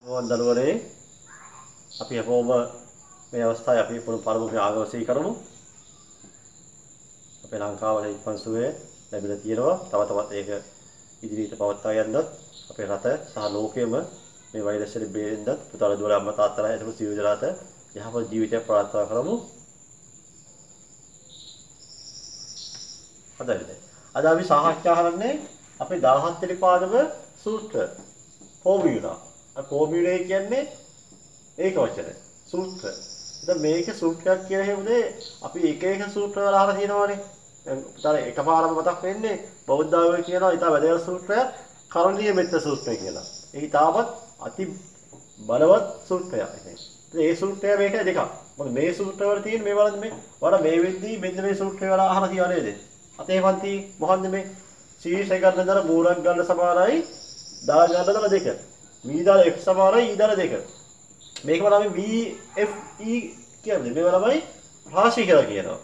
දරුවනේ අපි හැමෝම මේ අවස්ථාවේ අපි පොදු පරිමුඛ ආගමසී කරමු. අපේ ලංකාවේ ඉක්මන්සුවේ ලැබිලා තියෙනවා. තව තවත් ඒක ඉදිරියට පවත්වා යන්නත් අපේ රට සහ ලෝකයේම මේ වෛරස් වලින් බේරෙන්නත් පුතාලා දුවලා අම්මා තාත්තලා එතකොට සියලු දෙනාට යහපත් ජීවිතයක් ප්‍රාර්ථනා කරමු. අද අපි සාකච්ඡා කරන්නේ අපේ 17 වෙනි පාඩම සූත්‍ර ෆෝමියුලා. ෆෝමියුලා කියන්නේ ඒක වචන සූත්‍ර. දැන් මේක සූත්‍රයක් කියලා හේතුනේ අපි එක එක සූත්‍ර වල අහලා තියෙනවානේ. දැන් පුතාලා එකපාරම මතක් වෙන්නේ බෞද්ධ ආගම කියනවා ඊට වැඩි සූත්‍රය කරණීය මෙත්ත සූත්‍රය කියලා. ඒක තාමත් අති බලවත් සූත්‍රයක්. ඒ සූත්‍රය මේක දෙකක්. මොකද මේ සූත්‍ර වල තියෙන මේ වලද මේ වල මේ වෙද්දී මෙන්න මේ සූත්‍රය වල අහලා තියව නේද? අතේ පන්ති මොකන්ද මේ ශීර්ෂය ගන්න දර මූලක් ගන්න සමානයි දා ගන්න දර දෙක. මීදාල x සමානයි ඊදාල දෙක. මේකම තමයි VFE කියන්නේ. මේව තමයි රාශි කියලා කියනවා.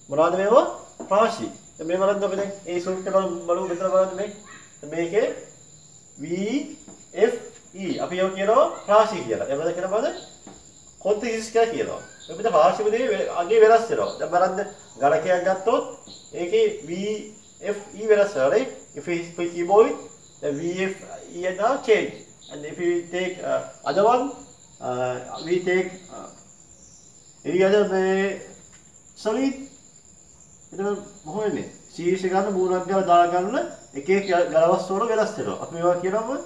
මොනවද මේවා? රාශි. මේ වලත් අපි දැන් ඒ සූත්‍රය බලමු මෙතන බලන්න මේකේ VFE අපි යෝ කියනවා රාශි කියලා. එවද කියන බද කොන්ටිනියස් කියලා කියනවා. අපිට රාශි වලදී අගේ වෙනස් වෙනවා. දැන් බලන්න ගණකයක් ගත්තොත් ඒකේ VFE වෙනස් වෙනවා. right? If we keyboard the VFE and now change. And if we take other one we take any other solid එතන මොහොනේ ශීර්ෂ ගන්න මූලක් ගාලා දාලා ගන්න එක එක ගලවස් වල වෙනස් වෙනවා. අපි මේවා කියනවා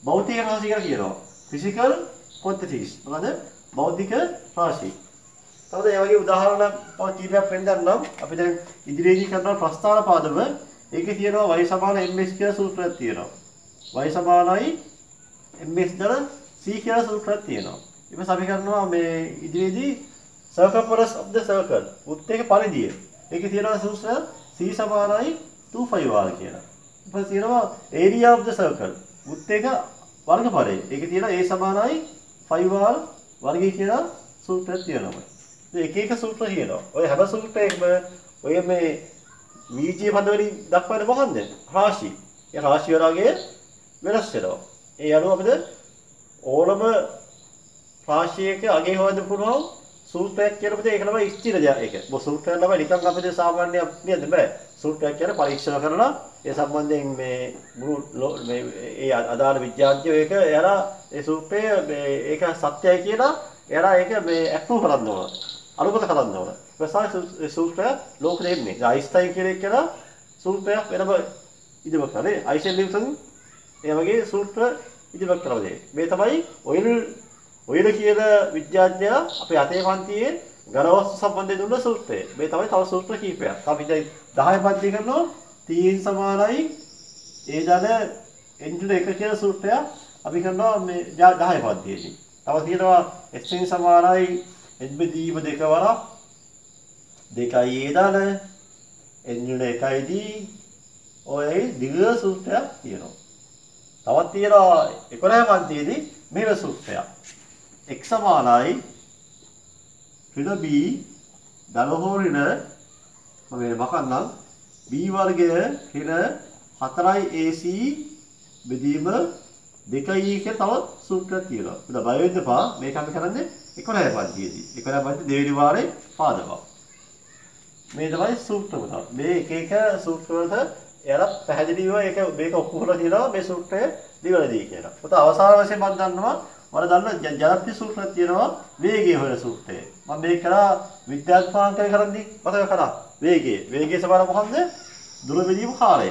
භෞතික රාශි කියලා කියනවා. physical quantities. මොකද භෞතික රාශි. තවද ඒ වගේ උදාහරණ කීපයක් පෙන්නන්නම්. අපි දැන් ඉදිරියේදී කරන ප්‍රස්ථාන පාදම ඒකේ තියෙනවා y සමාන ms කියලා සූත්‍රයක් තියෙනවා. y සමානයි ms දර c කියලා සූත්‍රයක් තියෙනවා. ඊපස්සේ අපි කරනවා මේ ඉදිරියේදී circumference of the circle උත්තේක පරිධිය. ඒකේ තියෙනවා සූත්‍රය c සමානයි 2πr කියලා. ඊපස්සේ තියෙනවා area of the circle උත්තේක වර්ගඵලය. ඒකේ තියෙනවා a සමානයි 5r වර්ගය කියලා සූත්‍රයක් තියෙනවා. එක එක සූත්‍ර තියෙනවා. ඔය හැම සූත්‍රයකම ඔය මේ වීජීය පද වලින් දක්වන්නේ මොකන්ද? රාශි. ඒ රාශිය වලගේ වෙනස් වෙනවා. ඒ අනුව අපිට ඕනම රාශියක අගේ හොයන්න පුළුවන් සූත්‍රයක් කියනකොට ඒක තමයි ස්ථිර දෙයක්. ඒක. මොකද සූත්‍රයක් තමයි නිකන් අපිට සාමාන්‍ය නේද බෑ. සූත්‍රයක් කියන්නේ පරීක්ෂණ කරලා ඒ සම්බන්ධයෙන් මේ ඒ අදාළ විද්‍යාඥයෝ ඒක එයාලා ඒ සූත්‍රය ඒක සත්‍යයි කියලා එයාලා ඒක මේ ඇප්‍රූව් කරන්න ඕන. අනුමත කරන්න ඕන. ඒ සූත්‍රය ලෝකෙ දෙන්නේ. අයින්ස්ටයින් කියලා සූත්‍රයක් වෙනම ඉදිරිපත් කරේ. අයිසෙන් නිව්ටන් ඒ වගේ සූත්‍ර ඉදිරිපත් කරනවා. මේ තමයි ඔයල කියන විද්‍යාඥයා අපේ අතේ පන්තියේ ඝනවස්තු සම්බන්ධයෙන් දුන්න සූත්‍රය. මේ තමයි තව සූත්‍ර කීපයක්. අපි දැන් 10 පන්තිය කරනවා තීන් සමානයි ඒ දන එන්ජින එක කියන සූත්‍රයක් අපි කරනවා මේ 10 පන්තියේදී. තව තියෙනවා x සමානයි එද්බදීම දෙක වරක් 2යි ඒ දන එන්ජින එකයිදී ඔය දිග සූත්‍රයක් තියෙනවා. තවත් තියෙනවා 11 පන්තියේදී මේව සූත්‍රයක්. x සමානයි ඍණ b ධන හෝ ඍණ මම මකන්නම් b වර්ගය ඍණ 4ac බෙදීම 2e කියලා තව සූත්‍රයක් තියෙනවා. ඒක බය වෙන්න එපා. මේක අපි කරන්නේ 11 පන්තියේදී. 11 පන්ති දෙවෙනි වාරේ පාදක. මේ තමයි සූත්‍ර පොත. මේ එක එක සූත්‍ර වලට එයාලා පැහැදිලිව මේක ඔක්කොම තියෙනවා මේ සූත්‍රය දිවලදී කියලා. පොත අවසාන වශයෙන් මම දන්නවා මම දන්න ජනප්‍රිය සූත්‍රයක් තියෙනවා වේගය හොයන සූත්‍රය. මම මේක කරා විද්‍යාත්මකව කරද්දී මතක කරා වේගය. වේගය සමාන මොකක්ද? දුර බෙදීම කාලය.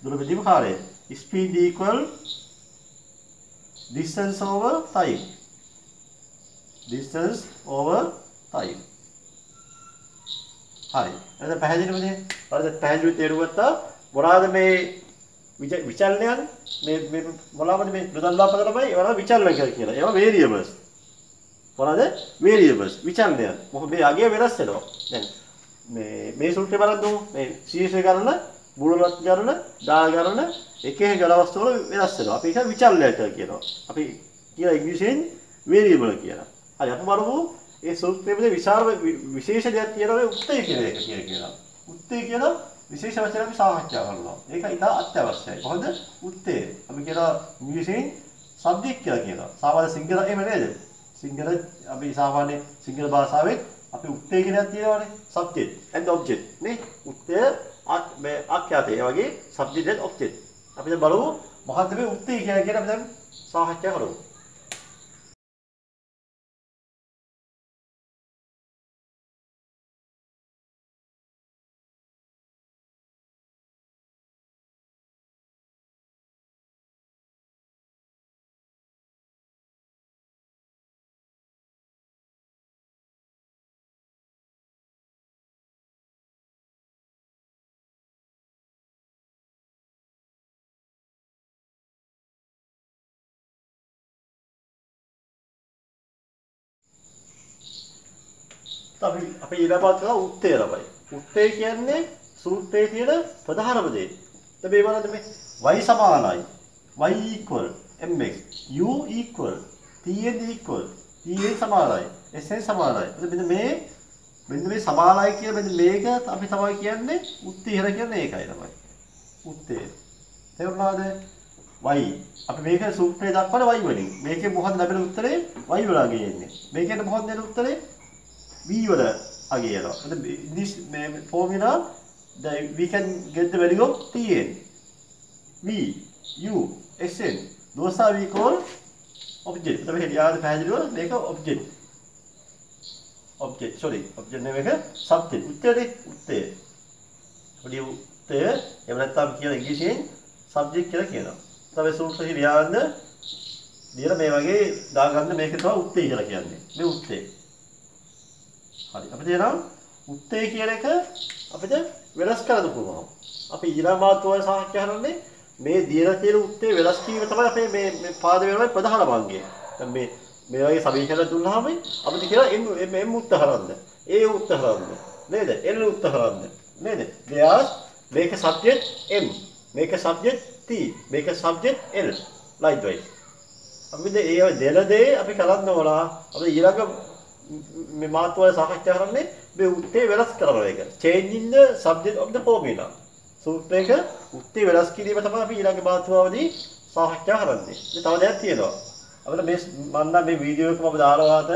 දුර බෙදීම කාලය. Speed equal distance over time. Distance over time. හරි. එහෙනම් පැහැදිලිවද? හරිද? පැහැදිලිව තේරුම් ගත්තා. මොනවාද මේ විචලනයන් මේ මොනවාද මේ ප්‍රදල්ලා පද තමයි ඒවා විචලන කියලා. ඒවා variables. මොනවාද? variables විචලනයන්. මොකද මේ අගය වෙනස් වෙනවා. දැන් මේ සූත්‍රය බලන්න මේ ශීර්ෂය ගන්න මූලවත් ගන්න දා ගන්න එක එක ගලවස්තු වල වෙනස් වෙනවා. අපි ඒක විචලනය කියලා කියනවා. අපි කියන ඉංග්‍රීසියෙන් variable කියලා. හරි අපි බලමු ඒ සූත්‍රයේ විශේෂ දෙයක් තියෙනවා උත්තේ කියන එක කියලා. උත්තේ කියන විශේෂ වචන අපි සාකච්ඡා කරනවා. ඒක ඉතා අත්‍යවශ්‍යයි. කොහොමද? උත්තේ. අපි කියනවා ඉංග්‍රීසියෙන් සබ්ජෙක්ට් කියලා කියනවා. සාමාන්‍ය සිංහල එහෙම නේද? සිංහල අපි සාමාන්‍ය සිංහල භාෂාවේ අපි උත්තේ කියනක් තියෙනවානේ. සබ්ජෙක්ට් and object නේ. උත්තේ මේ ආඛ්‍යාතය. ඒ වගේ සබ්ජෙක්ට් and object. අපි දැන් බලමු මොකක්ද මේ උත්තේ කියලා කියන අපි දැන් සාකච්ඡා කරමු. අපි ඊළඟට කරා උත්තේ ළමයි. උත්තේ කියන්නේ සූත්‍රයේ තියෙන ප්‍රධානම දේ. දැන් මේ බලන්න මේ y සමානයි y equal mx u equal tn equal tn සමානයි sn සමානයි. මෙන්න මේ සමානයි කියන මෙන්න මේක අපි තමයි කියන්නේ උත්තේ ඉර කියන්නේ ඒකයි තමයි. උත්තේ. තේරුණාද? y අපි මේක සූත්‍රයේ දක්වන y වලින්. මේකේ මොකක්ද ලැබෙන උත්තරේ y වල ගේන්නේ. මේකෙන් මොකක්ද දෙන උත්තරේ v වල අගයනවා. This formula that we can get the value of tn. v, u, sn. Those are we call object. අපි හිතාද පැහැදිලිව මේක object. object නෙමෙයි subject. උත්තේ. පොඩි උත්තේ එහෙම නැත්නම් කියන ඉංග්‍රීසියෙන් subject කියලා කියනවා. තමයි සූත්‍රයේ ලියන්න දීලා මේ වගේ දාගන්න මේක තමයි උත්තේ කියලා කියන්නේ. මේ උත්තේ. හරි. අපිට එනම් උත්තේ කියන එක අපිට වෙනස් කරන්න පුළුවන්. අපි ඊළඟ මාතෘකාවේ සාකච්ඡා කරන්නේ මේ දීලා තියෙන උත්තේ වෙනස් කිරීම තමයි අපේ මේ පාද වේලමයි ප්‍රධාන භංගය. දැන් මේ වගේ සමීකරණ දුන්නාම අපිට කියලා m උත්තර හරන්න. a උත්තර හරන්න. නේද? n උත්තර හරන්න. නේද? there's make a subject m, make a subject t, make a subject l. likewise. අපි මේ දෙන දේ අපි කරන්න ඕන. අපි ඊළඟ මේ මාතෘකාවේ සාකච්ඡා කරන්නේ මේ උත්තේ වෙනස් කරන එක. changing the subject of the formula. සූත්‍රයක උත්තේ වෙනස් කිරීම තමයි අපි ඊළඟ මාතෘකාවේදී සාකච්ඡා කරන්නේ. ඉතින් තව දෙයක් තියෙනවා. අපිට මේ වීඩියෝ එක මම දානවාට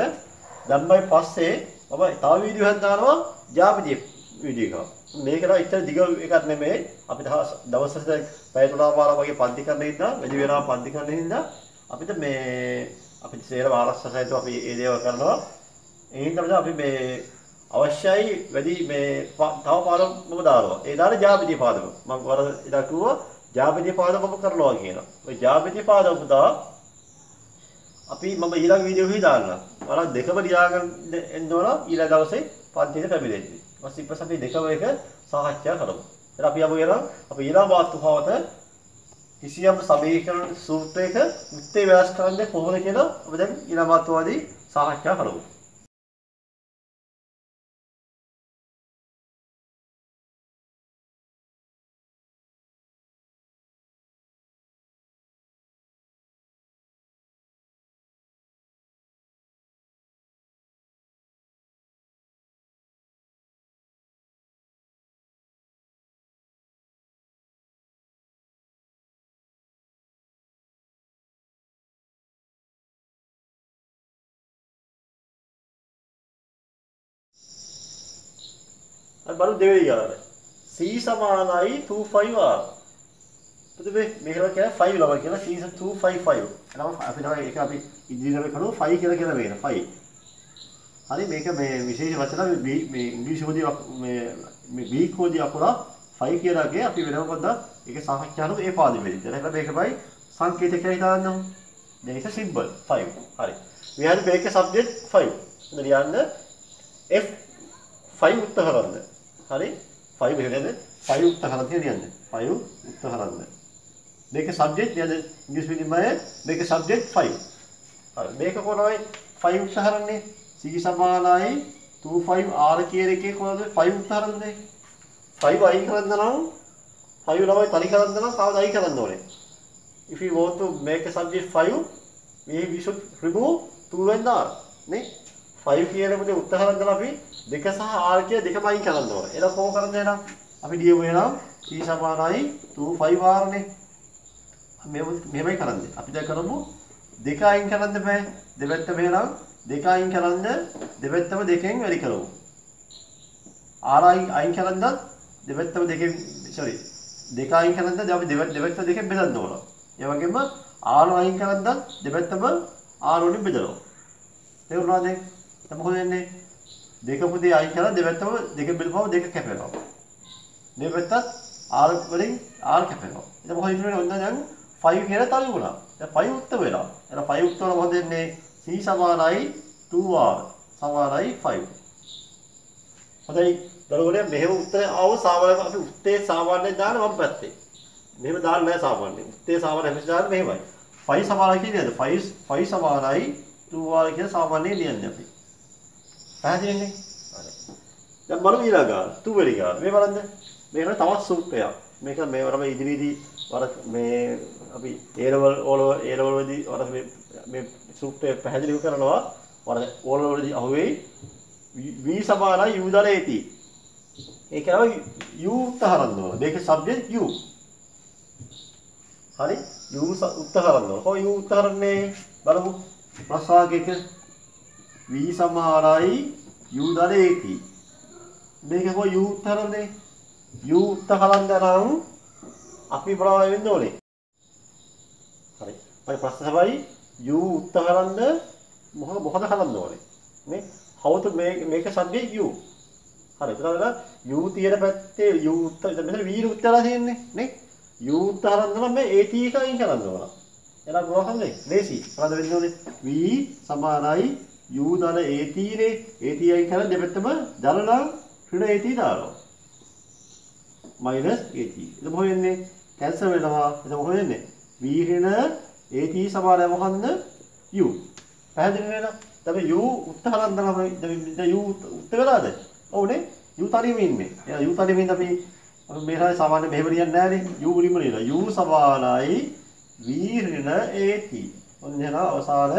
දැම්මයි පස්සේ මම තව වීඩියෝ එකක් දානවා ජ්‍යාමිතිය වීඩියෝ එකක්. මේක නම් ඉතින් දිග එකක් නෙමෙයි. අපි දවසට පැය 3-4 වගේ පන්ති කරන්න ඉඳලා වැඩි වෙනවා පන්ති කරන්න ඉඳලා අපිට අපිට සේර ආරක්ෂාසහිතව අපි ඒ දේවල් කරනවා. එහෙනම් තමයි අපි මේ අවශ්‍යයි වැඩි තව පාඩම් මම දානවා. ඒ දාන ජ්‍යාමිතිය පාඩම. මම වර ඉදා කිව්වා ජ්‍යාමිතිය පාඩම මම කරනවා කියලා. ඔය ජ්‍යාමිතිය පාඩම පුතා අපි මම ඊළඟ වීඩියෝ එකේ දාන්නම්. ඔයාලා දෙකම ලියාගෙන එන්න ඕන ඊළඟ දවසේ පන්තියේ පැමිණෙද්දී. ඊපස්සේ අපි දෙකම එක සාකච්ඡා කරමු. ඊට අපි යමු යනවා අපි ඊළඟ මාතෘකාවට කිසියම් සමීකරණ සූත්‍රයක උත්තේ වෙනස් කරන්නේ කොහොමද කියලා අපි දැන් ඊළඟ මාතෘකාවේදී සාකච්ඡා කරමු. බලමු දෙවෙනි ගාන. c සමානයි 25r. පුදුමේ මේකට කියන්නේ 5 ළමයි කියලා c 255. එනවා අපි තමයි ඒක අපි ඉංග්‍රීසියෙන් කරනවා 5 කියලා වෙන 5. හරි මේක මේ විශේෂ වචන මේ ඉංග්‍රීසි වලදී මේ B කෝඩි අකුර 5 කියලාගේ අපි වෙනම පොඩ්ඩක් ඒක සාකච්ඡා කරමු ඒ පාඩමේදී. එතන මේකයි සංකේතය කියලා හිතාගන්නවා. there is a symbol 5. හරි. we have to make a subject 5. එතන ලියන්න f 5 උත්තර කරන්න. හරි 5 මෙහෙමද 5 උත්තර කරන්න කියන්නේ 5 උත්තර කරන්න. මේක සබ්ජෙක්ට් නේද ඉංග්‍රීසි විදිහමයි මේක සබ්ජෙක්ට් 5. හරි මේක කොහොමයි 5 උත්තර කරන්නේ c සමානයි 25r කියන එකේ කොහොමද 5 උත්තර කරන්නේ 5 අයින් කරන්න නම් 5 ළමයි තනි කරන්න නම් කවදාද අයින් කරන්න ඕනේ. if you want to make a subject 5 we should remove 2 and r නේ 5 කියන මොකද උත්තර කරන්න අපි 2 සහ r කියන දෙකම අයින් කරන්න ඕනේ. එහෙනම් කොහොම කරන්නේ එහෙනම්? අපි ලියමු එහෙනම් c සමානයි 25r නේ. මෙහෙමයි කරන්නේ. අපි දැන් කරමු දෙක අයින් කරන්න බෑ. දෙපැත්තම එහෙනම් දෙක අයින් කරන්න දෙපැත්තම දෙකෙන් වැඩි කරමු. R අයින් කරන්නත් දෙපැත්තම දෙකෙන් sorry දෙක අයින් කරන්නත් අපි දෙපැත්ත දෙකෙන් බෙදන්න ඕන. ඒ වගේම R අයින් කරන්නත් දෙපැත්තම R වලින් බෙදනවා. තේරුණාද? දැන් මොකද වෙන්නේ? දෙක පුදී අයින් කරලා දෙපැත්තම දෙකෙන් බෙදපුවම දෙක කැපෙනවා. මේ පැත්තත් R වලින් R කැපෙනවා. එතකොට මොකද ඉතුරු වෙන්නේ? ඔන්න දැන් 5 කියලා තල්ලු වුණා. දැන් 5 උත්තර වෙනවා. එහෙනම් 5 උත්තර වල මොකද වෙන්නේ? C සමානයි 2R සමානයි 5. හොඳයි. දරුවනේ මෙහෙම උත්තරය ආව සාමාන්‍යයෙන් අපි උත්තේ සාමාන්‍යයෙන් දාන වම් පැත්තේ. මෙහෙම දාන්න නෑ සාමාන්‍යයෙන්. උත්තේ සාමාන්‍ය හැමතිස්සෙම දාන්නේ මෙහෙමයි. 5 සමානයි කියන්නේ නේද? 5 සමානයි 2R කියලා සාමාන්‍යයෙන් ලියන්නේ අපි. පැහැදිලිනේ? හරි. දැන් බලමු ඊළඟ 2 වෙනි ගාන. මේ බලන්න. මේක තවත් සූත්‍රයක්. මේක මේ වරම ඉදිරියේදී වර මේ අපි A level වලදී වර මේ සූත්‍රය පැහැදිලි කරනවා. වර O level වලදී අහුවේ v සමානයි u දාලා at. ඒ කියන්නේ u උත්තරන්න ඕන. මේකේ සබ්ජෙක්ට් u. හරි? u උත්තරන්න ඕන. කොහොම u උත්තරන්නේ? බලමු. ප්‍රශ්නාවක v සමානයි u දාලා at. මේක කොහොම u උත්තරන්නේ? u උත්තරන්න නම් අපි බලන්න වෙන්න ඕනේ. හරි. මම ප්‍රශ්න තමයි u උත්තරන්න මොකද කරන්න ඕනේ? නේ? how to make a subject u. හරි. එතකොට u තියෙන පැත්තේ u උත්තර මෙතන v උත්තරලා තියෙන්නේ නේ? u උත්තරන්න නම් මේ at එක අයින් කරන්න ඕන. එහෙනම් මොකක්ද? ලේසි. මොකද වෙන්න ඕනේ? v සමානයි u දාන at නේ. at අයින් කරලා දෙපැත්තම දාලා ඍණ at දානවා. minus at. ඒක මොකද වෙන්නේ? කැන්සල් වෙනවා. ඒක මොකද වෙන්නේ? v ඍණ at සමානයි මොකන්ද? u. පැහැදිලි නේද? දැන් u උත්තරන්න නම් දැන් u උත්තර වෙලාද? ඔව්නේ. u තනියම ඉන්නේ. එහෙනම් u තනියම ඉඳ අපි මේ හරිය සාමාන්‍ය මෙහෙම ලියන්නේ නැහැනේ. u මුලින්ම ලියලා u සමානයි v ඍණ at. ඔන්න එහෙනම් අවසාන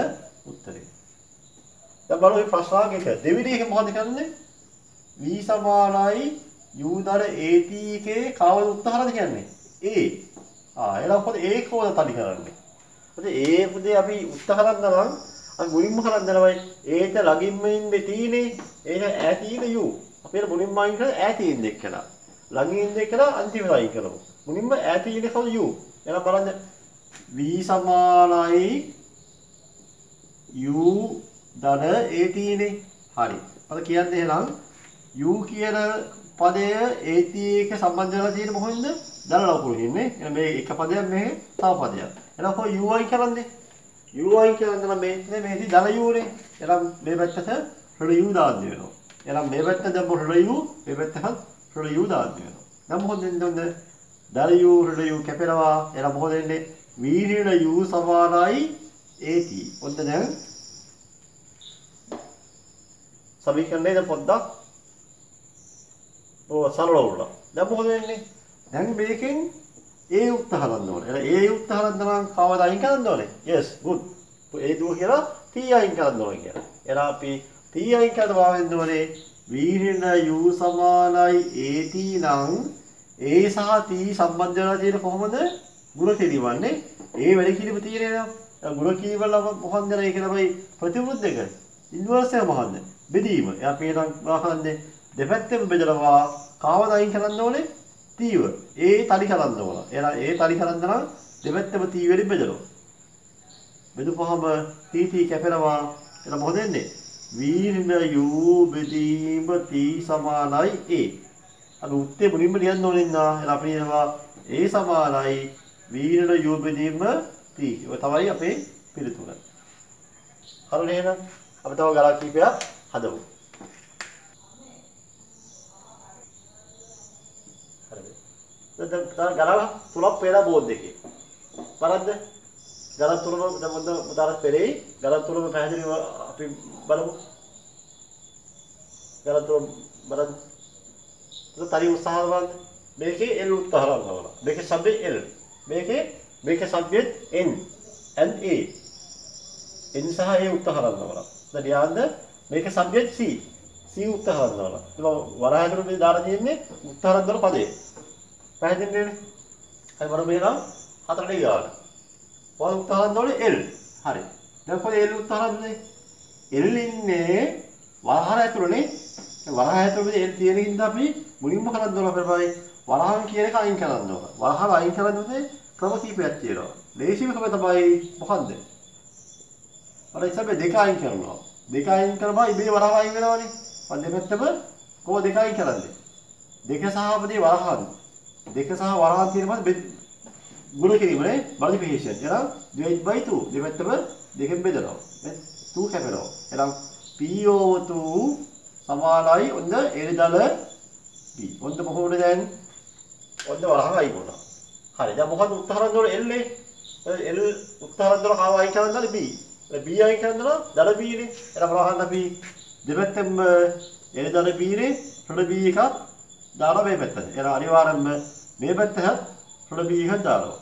උත්තරේ. දැන් බලමු මේ ප්‍රශ්නාවක එක. දෙවෙනි එක මොකද කරන්නේ? v සමානයි u දර at එකේ කවද උත්තරද කියන්නේ? a. එහෙනම් කොහොමද a කොහොමද තනි කරන්නේ? මොකද a පුදේ අපි උත්තර කරන්න නම් අපි මුලින්ම කරන්න දෙනවයි ඒට ළඟින්ම ඉන්නේ තීනේ ඒක ඈතින u අපේ මුලින්ම අයින් කරලා ඈතින් දෙකලා ළඟින් ඉන්න එකලා අන්තිමට අයින් කරමු මුලින්ම ඈතින කවුද u එහෙනම් බලන්න v සමානයි u ධන at නේ හරි අද කියන්නේ එහෙනම් u කියන පදය at එක සම්බන්ධ වෙලා තියෙන මොකෙන්ද ධන ලකුණු ඉන්නේ එහෙනම් මේ එක පදයක් මේ තව පදයක් එහෙනම් කොහොම u අයින් කරන්නේ u අයින් කරන්න නම් මේදී ධන u නේ. එහෙනම් මේ පැත්තට ඍණ u දාන්න වෙනවා. එහෙනම් මේ පැත්ත දැම්ම ඍණ u, මේ පැත්තට ඍණ u දාන්න වෙනවා. දැන් මොකද වෙන්නේ? ධන u ඍණ u කැපෙනවා. එහෙනම් මොකද වෙන්නේ? v ඍණ u සමානයි at. ඔන්න දැන් සමීකරණය දැන් පොඩ්ඩක් සරල වුණා. දැන් මොකද වෙන්නේ? දැන් මේකෙන් a උත්තර හදන්න ඕනේ. එහෙනම් a උත්තර හදන්න නම් කවද අයින් කරන්න ඕනේ? yes good. a දුව කියලා t අයින් කරන්න ඕනේ කියලා. එහෙනම් අපි t අයින් කරනවා වෙන්න ඕනේ v ඍණ u සමානයි at නම් a සහ t සම්බන්ධ වෙලා තියෙන කොහොමද? ගුණ කිරීමන්නේ. a වැඩි කිරීම තියෙන්නේ නේද? ගුණ කිරීම වල මොකක්ද ඒක තමයි ප්‍රතිවිරුද්ධ එක. ඉන්වර්ස් එක මොකක්ද? බෙදීම. එයා අපි නම් මොකක්ද? දෙපැත්තෙම බෙදලා කවද අයින් කරන්න ඕනේ? තීව ඒ තනි කරන්න ඕන. එහෙනම් ඒ තනි කරන්න නම් දෙපැත්තම තී වලින් බෙදනවා. බෙදුපහම t කැපෙනවා. එහෙනම් මොකද වෙන්නේ? v ඍණ u බෙදීම t සමානයි a. අපි උත්තේ මුලින්ම ලියන්න ඕනේ නා. එහෙනම් අපි කියනවා a සමානයි v ඍණ u බෙදීම t. ඒක තමයි අපේ පිළිතුර. හරිනේ එහෙනම් අපි තව ගලක් කීපයක් හදමු. දැන් ගලව තුනක් පේලා බෝඩ් එකේ. බලන්න. ගල තුනම දැන් මොකද උදාහරණ පෙරේ. ගල තුනම පැහැදිලිව අපි බලමු. ගල තුන බලන්න. ඒක තරි උත්සාහ බලන්න. මේකේ L උත්තරම් ගන්නවා. මේකේ සබ්ජෙක්ට් L. මේකේ subject N and A. N සහ A උත්තරම් ගන්නවා. දැන් යාන්ද මේකේ සබ්ජෙක්ට් C. C උත්තරම් ගන්නවා. ඒක වරහයකට මේ දාලා තියෙන්නේ උත්තරම් කරන පදේ. පැහැදිලිද? හරි බලමු එහෙනම් හතරට ගාන. මොකද උත්තරන්න ඕනේ L. හරි. දැන් කොහේ L උත්තරන්නේ? L ඉන්නේ වරහර ඇතුළනේ. වරහර ඇතුළේ L තියෙන හින්දා අපි මුලින්ම කරන්න ඕන අපේ වරහන් කියන එක අයින් කරන්න ඕන. වරහර අයින් කරන්නේ ක්‍රම කීපයක් තියෙනවා. ලේසිම ක්‍රම තමයි මොකද්ද? අර ඉස්සෙල්ලා දෙක අයින් කරනවා. දෙක අයින් කරපුවා ඉබේ වරහර අයින් වෙනවනේ. මම දෙපැත්තම කොහොම දෙක අයින් කරන්නේ? දෙක සහ අපේ වරහන්. දෙක සහ වරහන් තියෙනවද ගුණ කිරීමනේ මල්ටිප්ලිකේෂන්. එහෙනම් divide by 2 දෙපැත්තම දෙකෙන් බෙදනවා. 2 කැපෙනවා. එහෙනම් p/2 සමානයි ඔන්න L දල b. ඔන්න මොකෝද දැන්? ඔන්න වරහන් අයින් වුණා. හරි. දැන් මොකද උත්තරන්න ඕනේ L නේ? L උත්තරන්න ඕන කාව අයින් කරන්නද b. b අයින් කරනවා දල b නේ. එහෙනම් වරහන් අපි දෙපැත්තෙම L දල b නේ. ඩ b එකක් දාලා මේ පැත්තට. එහෙනම් අනිවාර්යෙන්ම මේ පැත්තට ඩ b එකක් දානවා.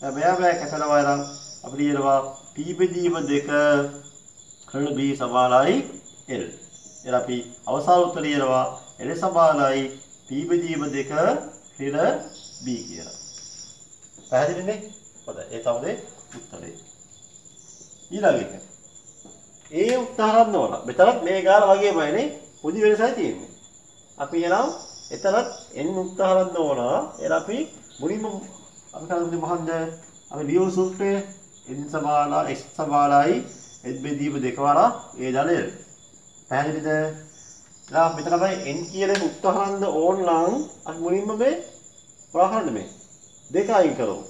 දැන් මෙයා බෑ කැපෙනවා නම් අපිට කියනවා p බෙදීම 2 ඩ b සමානයි L. එහෙනම් අපි අවසාන උත්තරය කියනවා L සමානයි p බෙදීම 2 ඩ b කියලා. පැහැදිලිනේ? හොඳයි. ඒ තමයි උත්තරේ. ඊළඟ එක. ඒ උත්තරන්න ඕන. මෙතනත් මේ ගාන වගේමයිනේ. පොඩි වෙනසක් තියෙන්නේ. අපි එනවා එතනත් n උත්තරන්න ඕන. එහෙනම් අපි මුලින්ම අපි කරන්නේ මොකන්ද? අපි ලියෝ සූත්‍රයේ n සමානයි x සමානයි n බෙදීම 2 වරා a දල L. පැහැදිලිද? එහෙනම් මෙතන අපි n කියන උත්තරන්න ඕන නම් අපි මුලින්ම මේ මොනවා කරන්නද මේ? දෙක අයින් කරමු.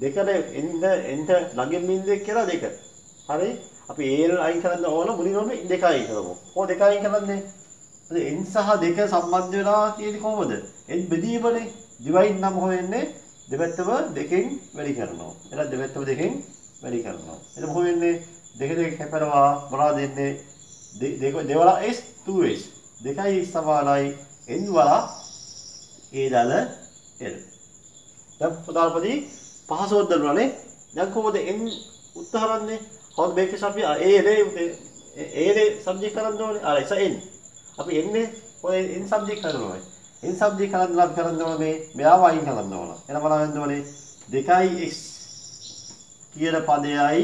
දෙකට එන්ට ළඟින් දෙක කියලා දෙක. හරි? අපි L අයින් කරන්න ඕන මුලින්ම දෙක අයින් කරමු. කොහොමද දෙක අයින් කරන්නේ? n සහ 2 සම්බන්ධ වෙලා තියෙන්නේ කොහොමද? n බෙදීමනේ. divide නම් මොකද වෙන්නේ? දෙපැත්තම දෙකෙන් වැඩි කරනවා. එහෙනම් දෙපැත්තම දෙකෙන් වැඩි කරනවා. එතකොට මොකද වෙන්නේ? දෙක දෙක කැපෙනවා මොනවද දෙන්නේ? දෙක දෙවලා s 2s. දෙකයි සමානයි n වලා a දල L. දැන් පුතාලපදී පහසුවක් දන්නවා නේ. දැන් කොහොමද n උත්තරන්නේ? කොහොමද මේකේ අපි a නේ සබ්ජෙක්ට් කරන්න ඕනේ. අර එස n. අපි n ඔය n සබ්ජෙක්ට් කරනවා. n සබ්ජෙක්ට් කරන්න අපි කරන්න ඕනේ මෙයාව අයින් කරන්න ඕන. එහෙනම් බලන්න ඕනේ 2x කියන පදයයි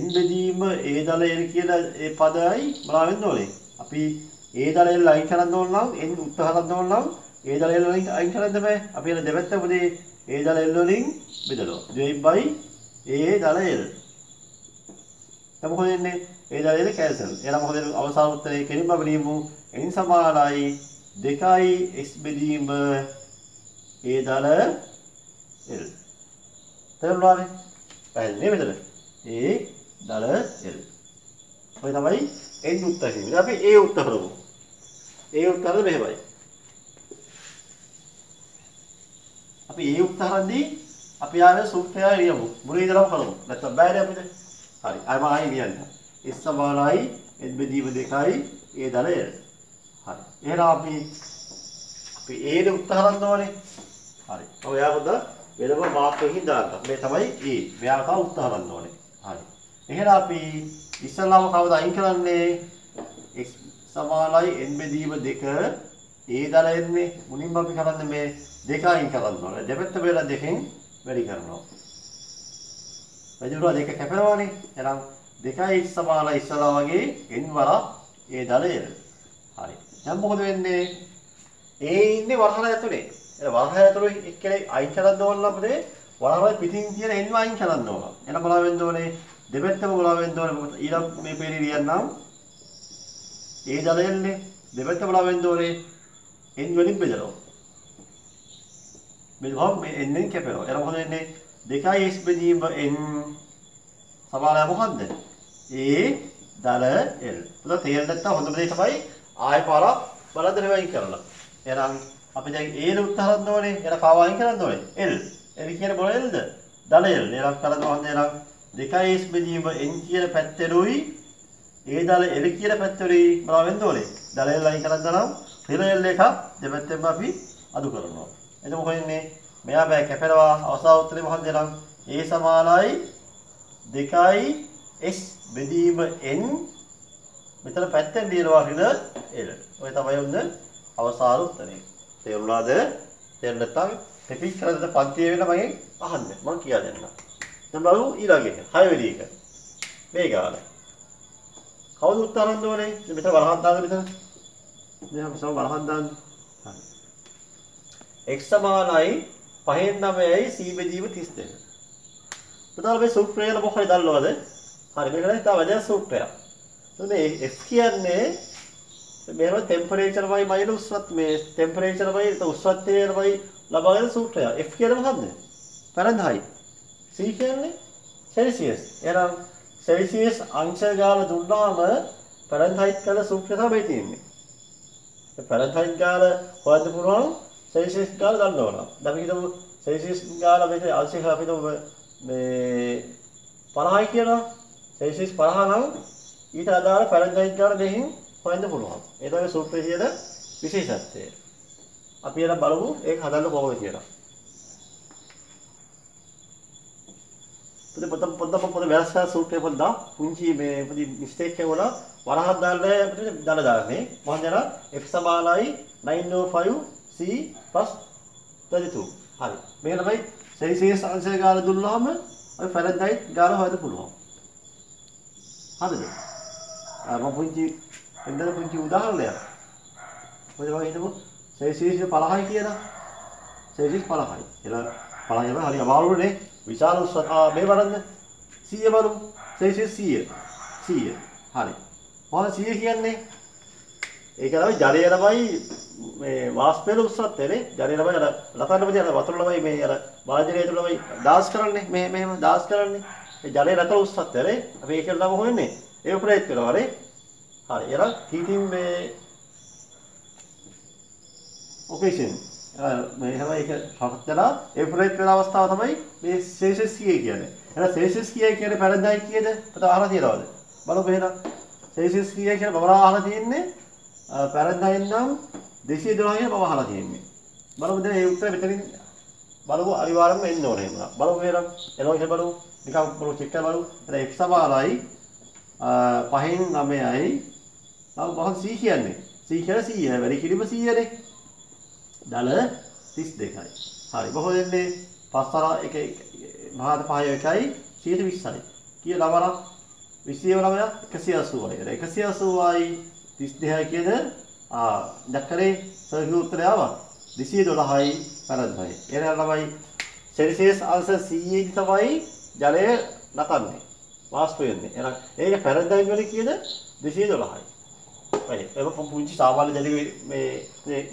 n බෙදීම a දල l කියන ඒ පදයයි බලන්න ඕනේ. අපි a දල l අයින් කරන්න ඕන නම් n උත්තරන්න ඕන නම් a දල l වලින් අයින් කරන්න බෑ. අපි එන දෙපැත්තමදී a දල l වලින් බෙදනවා. divide by a දල l. දැන් මොකද වෙන්නේ? a දල l කැන්සල්. එහෙනම් මොකද අවසාන උත්තරේ කෙලින්ම අපි ලියමු n සමානයි 2යි x බෙදීම a දල l. තේරුණානේ? පැහැදිලි නේද මෙතන? a දල l. ඔය තමයි n උත්තරේ. ඉතින් අපි a උත්තර කරමු. a උත්තරද මෙහෙමයි. අපි a උත්තරදී අපි ආවේ සූත්‍රය ලියමු. මුලින් ඉඳලම කරමු. නැත්නම් බෑනේ අපිට. හරි. අයම ආයි ලියන්න. x සමානයි n බෙදීම 2යි a දල l. හරි. එහෙනම් අපි a නේ උත්තරන්න ඕනේ. හරි. ඔය යාපොත වෙනම මාක් එකකින් දාන්න. මේ තමයි a. මෙයා තමයි උත්තරන්න ඕනේ. හරි. එහෙනම් අපි ඉස්සල්ලාම කවුද අයින් කරන්නේ? x සමානයි n බෙදීම 2 a දල n නේ. මුලින්ම අපි කරන්නේ මේ දෙක අයින් කරන්න ඕනේ. දෙපැත්ත බෙදලා දෙකෙන් වැඩි කරනවා. වැඩිවුණා දෙක කැපෙනවානේ. එහෙනම් 2යි x සමානයි ඉස්සලා වගේ n වරා a දල l. හරි. දැන් මොකද වෙන්නේ? a ඉන්නේ වරහර ඇතුලේ. ඒ වරහර ඇතුලේ එක්කෙනෙක් අයින් කරන්න ඕන නම් අපිට වරහර පිටින් තියෙන n අයින් කරන්න ඕන. එහෙනම් මොනවා වෙන්න ඕනේ? දෙපැත්තම මොනවා වෙන්න ඕනේ? මොකද ඊළඟ මේ පේරි ලියන්නම් a දල l නේ. දෙපැත්තම මොනවා වෙන්න ඕනේ? n වලින් බෙදනවා. මෙලොම් මේ n ෙන් කැපෙනවා. එහෙනම් මොකද වෙන්නේ? 2යි x බෙදීම n සමානයි මොකද්ද? a දල l. පුතා තේරෙන්නේ නැත්නම් හොඳම දේ තමයි ආයෙ පාරක් බලන්න රෙවයින් කරලා. එහෙනම් අපි දැන් a නේ උත්තරන්න ඕනේ. එහෙනම් කාව අයින් කරන්න ඕනේ? l. l කියන්නේ මොන lද? දල l. එහෙනම් කරන්න ඕනේ එහෙනම් 2යි x බෙදීම n කියන පැත්තෙරුයි a දල l කියන පැත්තෙරුයි මොනවා වෙන්න ඕනේ? දල l අයින් කරන්න නම් ඍණ l එකක් දෙපැත්තෙන්ම අපි අඩු කරනවා. එතකොට මොකද වෙන්නේ? මෙයා බෑ කැපෙනවා. අවසාන උත්තරේ මොකක්ද නම් a සමානයි 2යි x බෙදීම n මෙතන පැත්තෙන් ලියනවා ඍණ l. ඔය තමයි උන්න අවසාන උත්තරේ. තේරුණාද? තේරුම් නැත්නම් ටෙපික් කරලා පන්තියේ වෙන මගෙන් අහන්න. මම කියා දෙන්නම්. දැන් බලමු ඊළඟ එක. 6 වෙනි එක. මේ ගාන. කවුද උත්තර අරන් ඕනේ? මෙතන වරහන් දාන්න මෙතන. මෙහම සම වරහන් දාන්න. හරි. x සමානයි 5න් 9යි c බෙදීම 32. පුතාලා මේ සූත්‍රය මොකක්ද දන්නවද? හරි මේකට තව වැදගත් සූත්‍රයක්. මේ f කියන්නේ මේව ටෙම්පරේචර් වයි මයින උෂ්ණත් මේ ටෙම්පරේචර් වයි උෂ්ණත්වය වයි ලබාගෙන සූත්‍රය. f කියන්නේ මොකද්ද? ෆැරන්හයිට්. c කියන්නේ සෙල්සියස්. එහෙනම් සෙල්සියස් අංශ ගාන දුන්නාම ෆැරන්හයිට් කරන සූත්‍රය තමයි තියෙන්නේ. ඒ ෆැරන්හයිට් ගාන හොයන්න පුළුවන් සෙල්සියස් ගාන ගන්න ඕන. දැන් අපි හිතමු සෙල්සියස් ගාන මේක අංශය අපි හිතමු මේ 50යි කියලා. සෙල්සියස් 50 නම් ඊට අදාළ ෆැරන්හයිට් ගාන දෙහින් හොයන්න පුළුවන්. ඒ තමයි සූත්‍රයේ තියෙන විශේෂත්වය. අපි එන බලමු ඒක හදන්න කොහොමද කියලා. පොත වෙනස් සූත්‍රය පොත පුංචි මේ පොඩි මිස්ටේක් එක වුණා. වරහන් දාන්නේ අපිට දල දාන්නේ. මොකද නේද? f සමානයි 905c 32. හරි. මේක තමයි සෙල්සියස් අංශය ගාන දුන්නාම අපි ෆැරන්හයිට් ගාන හොයන්න පුළුවන්. හරිද? මම පුංචි එන්නද පුංචි උදාහරණයක්. මොකද වගේ හිතමු සෙල්සියස් 50යි කියලා. සෙල්සියස් 50යි. එලා 50 යම හරි අමාරුනේ. විශාල උෂ්ණතාව මේ බලන්න 100 බලමු. සෙල්සියස් 100. 100. හරි. මොකද 100 කියන්නේ? ඒක තමයි ජලය තමයි මේ වාෂ්පයේ උෂ්ණත්වයනේ. ජලය තමයි අර රතන්න පොඩි අර වතුර ළමයි මේ අර වාජනය තුළ ළමයි දාස් කරන්නේ. මෙහෙම දාස් කරන්නේ. ඒ ජලය රත උෂ්ණත්වයනේ. අපි ඒක නම හොයන්නේ. ඒ උපරේත් කරනවා නේ. හරි. එහෙනම් heating මේ ඔපරේෂන් මේ හැම එක හත්දලා එපරේට් වෙන අවස්ථාව තමයි මේ සෙල්සියස් කීය කියන්නේ. එහෙනම් සෙල්සියස් කීය කියන්නේ ෆැරන්හයිට් කීයද? අපිට අහලා තියෙනවද? බලමු එහෙනම්. සෙල්සියස් කීය කියන බබලා අහලා තියෙන්නේ ෆැරන්හයිට් නම් 212 කියන බබ අහලා තියෙන්නේ. බලමු දැන් මේ උත්තරය මෙතනින් බලමු අනිවාර්යයෙන්ම එන්න ඕනේ එහෙනම්. බලමු එහෙනම්. එනවා කියලා බලමු. නිකන් බලමු චෙක් කරලා බලමු. එහෙනම් x සමානයි 5න් 9යි. නම් මොකක්ද c කියන්නේ? c කියන්නේ 100. වැඩි කිලිම 100නේ. දල 32යි. හරි. බොහෝ දෙන්නේ 5 එක මහත 5 එකයි 120යි. කියලා වරක් 20 වරම 180යි. 180යි 32යි කියන දැක්කනේ සර්කියු උත්තරය ආවා. 212යි ෆැරන්හයිට්. එහෙනම් ළමයි සෙල්සියස් අංශ 100 තමයි ජලය නතන්නේ. වාෂ්ප වෙන්නේ. එහෙනම් ඒක ෆැරන්හයිට් වල කීයද? 212යි. හරි. ඒක පුංචි සාමාන්‍ය ජලයේ මේ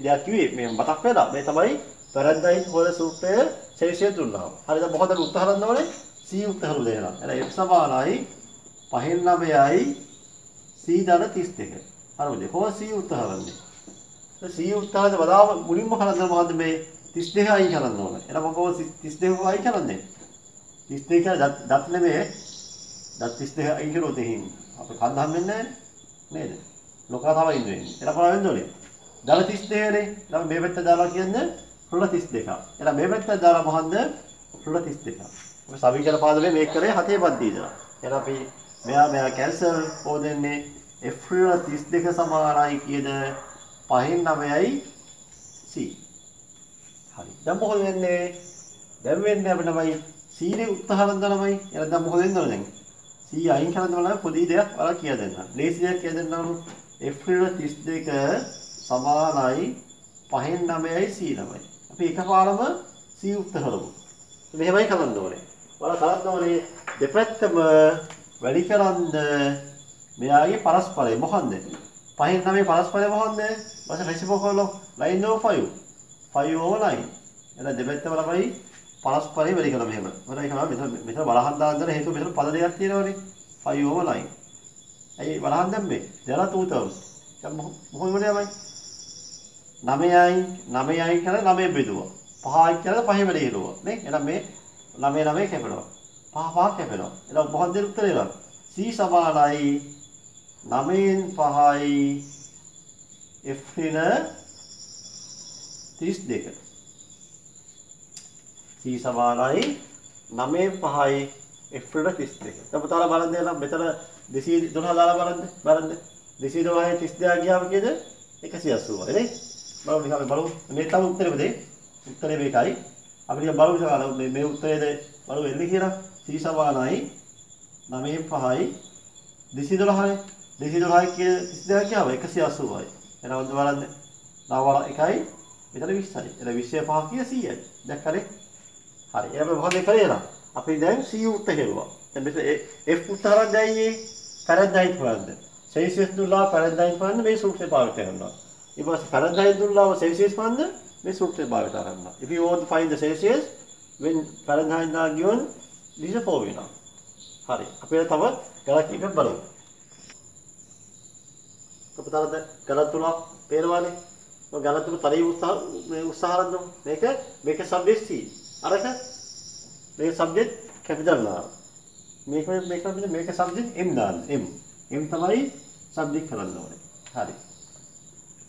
දෙයක් කිව්වේ මේ මතක් වෙලා මේ තමයි ෆැරන්හයිට් හොල සූත්‍රය සෙල්සියස් දුන්නා. හරිද? මොකද උත්තර හදන්න ඕනේ? c උත්තර දෙනවා. එහෙනම් f සමානයි 5න් 9යි c ධන 32. හරිද? කොහොමද c උත්තර හදන්නේ? c උත්තරද වඩා මුලින්ම කරන්නේ මොකද්ද මේ 32 අයින් කරන්න ඕනේ. එහෙනම් මම කොහොමද 32 අයින් කරන්නේ? 32 කියලා දත් නෙමෙයි. දත් 32 අයින් කරොත් එහෙනම් අපේ කන්ද හම්බෙන්නේ නැහැ නේද? ලෝකා තමයි ඉන්නේ. එතන කොහොමද වෙන්නේ? දල 32 නේ. නම් මේ පැත්ත දාලා කියන්නේ රුල 32. එහෙනම් මේ පැත්ත දාලා මොකද්ද? රුල 32. අපි සමීකරණ පාදලේ මේක කරේ 7 පන්ති ඉඳලා. එහෙනම් අපි මෙයා කැන්සල් හොදන්නේ f රුල 32 සමානයි කීයද? 5න් 9යි c. හරි. දැන් මොකද වෙන්නේ? දැන් වෙන්නේ අපිට තමයි c නේ උත්තරහරන් දානමයි. එහෙනම් දැන් මොකද වෙන්නේ දැන්? c අයින් කරන්න බලන්න පොඩි දෙයක් ඔයාලා කියලා දෙන්න. ලේසි දෙයක් කියලා දෙන්නම්. f රුල 32 සමානයි 5න් 9යි c 9යි. අපි එකපාරම c උත්තර හදමු. මෙහෙමයි කරන්න ඕනේ. ඔයාලා කරන්න ඕනේ දෙපැත්තම වැඩි කරන්න මෙයාගේ පරස්පරය මොකන්ද? 5න් 9 පරස්පරය මොකන්ද? ඊට රෙසිප්‍රොකල් line over 5. 5 over 9. එහෙනම් දෙපැත්තම ළමයි පරස්පරය වැඩි කරලා මෙහෙම. මොකද ඒක මෙතන බලහන් දාන්න හේතුව මෙතන පද දෙකක් තියෙනවනේ. 5 over 9. ඇයි බලහන් දැම්මේ? there are two terms. දැන් මොකද වෙන්නේ? 9යි කියලා 9 බෙදුවා. 5යි කියලා 5 වැඩි හිරුවා. නේ? එහෙනම් මේ 9 කැපෙනවා. 5 කැපෙනවා. එහෙනම් මොකක්ද උත්තරේ නම්? c සමානයි 9න් 5යි f ඍණ 32. c සමානයි 9න් 5යි f ඍණ 32. දැන් පුතාලා බලන්න දෙන්න මෙතන 212 දාලා බලන්න. 212යි 32 ගියාම කීයද? 180යි නේ? බලමු නිකන් බලමු. මේ තමයි උත්තරේ බදේ. උත්තරේ මේකයි. අපි නිකන් බලමු මේ උත්තරේද බලමු එන්නේ කියලා. c c සමානයි 9 5යි 212යි 212යි කියන 32 ගාව 180යි. එහෙනම් ඔන්න බලන්න. 9 1යි මෙතන 20යි. එතන 25 කිය 100යි. දැක්කනේ? හරි. එහෙනම් මොකද කරේ නම්? අපි දැන් c උත්තර හෙළුවා. දැන් මෙතන f උත්තර හරද්දයි පැරැන්ඩයින් හොයන්න. සෙල්සියස් දුල්ලාව පැරැන්ඩයින් හොයන්න මේ සූත්‍රය පාවිච්චි කරනවා. ඊට පස්සේ පැරැන්ඩයින් දුල්ලාව සෙල්සියස් හොයන්න මේ සූත්‍රය භාවිත කරනවා. If you want to find the Celsius when Fahrenheit are given, this is a formula. හරි. අපි තව ගණන් කීපයක් බලමු. අපතරද ගණන් තුනක් පේනවානේ. මම ගණන් තුන තරී උත්සාහ කරනවා. මේක සබ්ජෙක්ට් C. අරක මේක සබ්ජෙක්ට් කැපිටල් R. මේක සබ්ජෙක්ට් M දාන්න. M තමයි සබ්ජෙක්ට් කරන්න ඕනේ. හරි.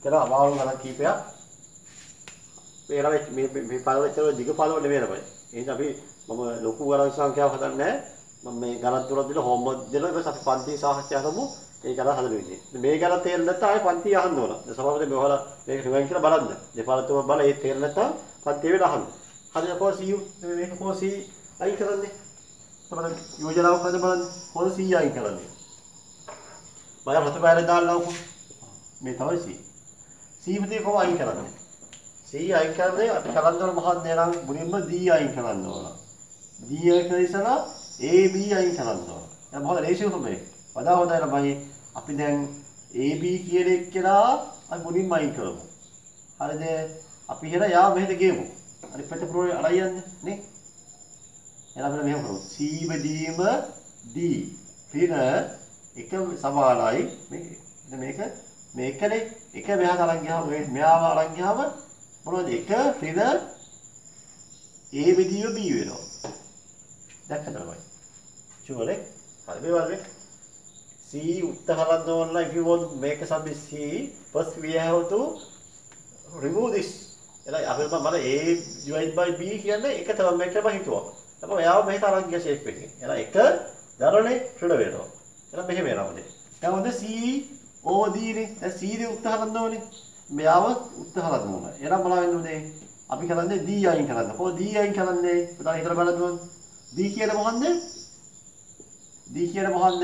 කියලා අමාරු ගණන් කීපයක් මේ පාරවල් දිග පාරවල් නෙමෙයි තමයි. එහෙනම් අපි මම ලොකු ගණන් සංඛ්‍යාවක් හදන්නේ නැහැ. මම මේ ගණන් තුනක් දෙන හෝම්වර්ක් දෙනවා. ඊට පස්සේ අපි පන්ති සාකච්ඡා කරමු. ඒ ගණන් හදන විදිහ. මේ ගණන් තේරෙන්නේ නැත්නම් ආයෙ පන්ති අහන්න ඕන. දැන් සමහරවිට මේ ඔයාලා මේක රිවයින් කරලා බලන්න. දෙපාරක් තුනක් බලලා ඒ තේරෙන්නේ නැත්නම් පන්ති වෙලා අහන්න. හරිද කොහොමද මේක කොහොමද අයින් කරන්නේ? තමයි යෝජනාවක් හද බලන්න. කොහොමද අයින් කරන්නේ? මම රතු පාරේ දාන්නකො. මේ තමයි C මෙතේ කොහොම අයින් කරන්නේ? C අයින් කරන්නේ අපි කරන්න ඕන මොකක්ද නම් මුලින්ම D අයින් කරන්න ඕන. D එක ඉස්සලා AB අයින් කරන්න ඕන. දැන් මොකද රේෂියෝ තමයි. වඩා හොඳයි ළමයි. අපි දැන් AB කියන එක කියලා අපි මුලින්ම අයින් කරමු. හරිද? අපි හිර යා මෙහෙට ගෙමු. අනිත් පැත්ත පුරේ අරයි යන්නේ නේ. එහෙනම් අපි මෙහෙම කරමු. C බෙදීම D පින එක සමානයි මේකනේ එක මෙහාට අරන් ගියාම මෙයාව අරන් ගියාම මොනවද එක රින A බෙදීම B වෙනවා. දැක්කද තමයි. චුවලේ හරි මේ වගේ C උත්තර හරන්න ඕන නම් if you want to make a subject C first we have to remove this. එලා අපි මම A divided by B කියන්නේ එක තමයි මේක මම හිතුවා. അപ്പോൾ එයාව මෙහෙට අරන් ගියා ෂේප් එකේ. එලා එක දරනේ රින වෙනවා. එලා මෙහෙම වෙනවා මොකද? දැන් හොඳ C O D නේ. දැන් C දී උත්තර හරන්න ඕනේ. මෙයාව උත්තර හරන්න ඕනේ. එහෙනම් බලන්න ඕනේ. අපි කරන්නේ D අයින් කරන්න. කොහොමද D අයින් කරන්නේ? පුතා හිතලා බලන්න ඕනේ. D කියන්නේ මොකන්ද? D කියන්නේ මොකන්ද?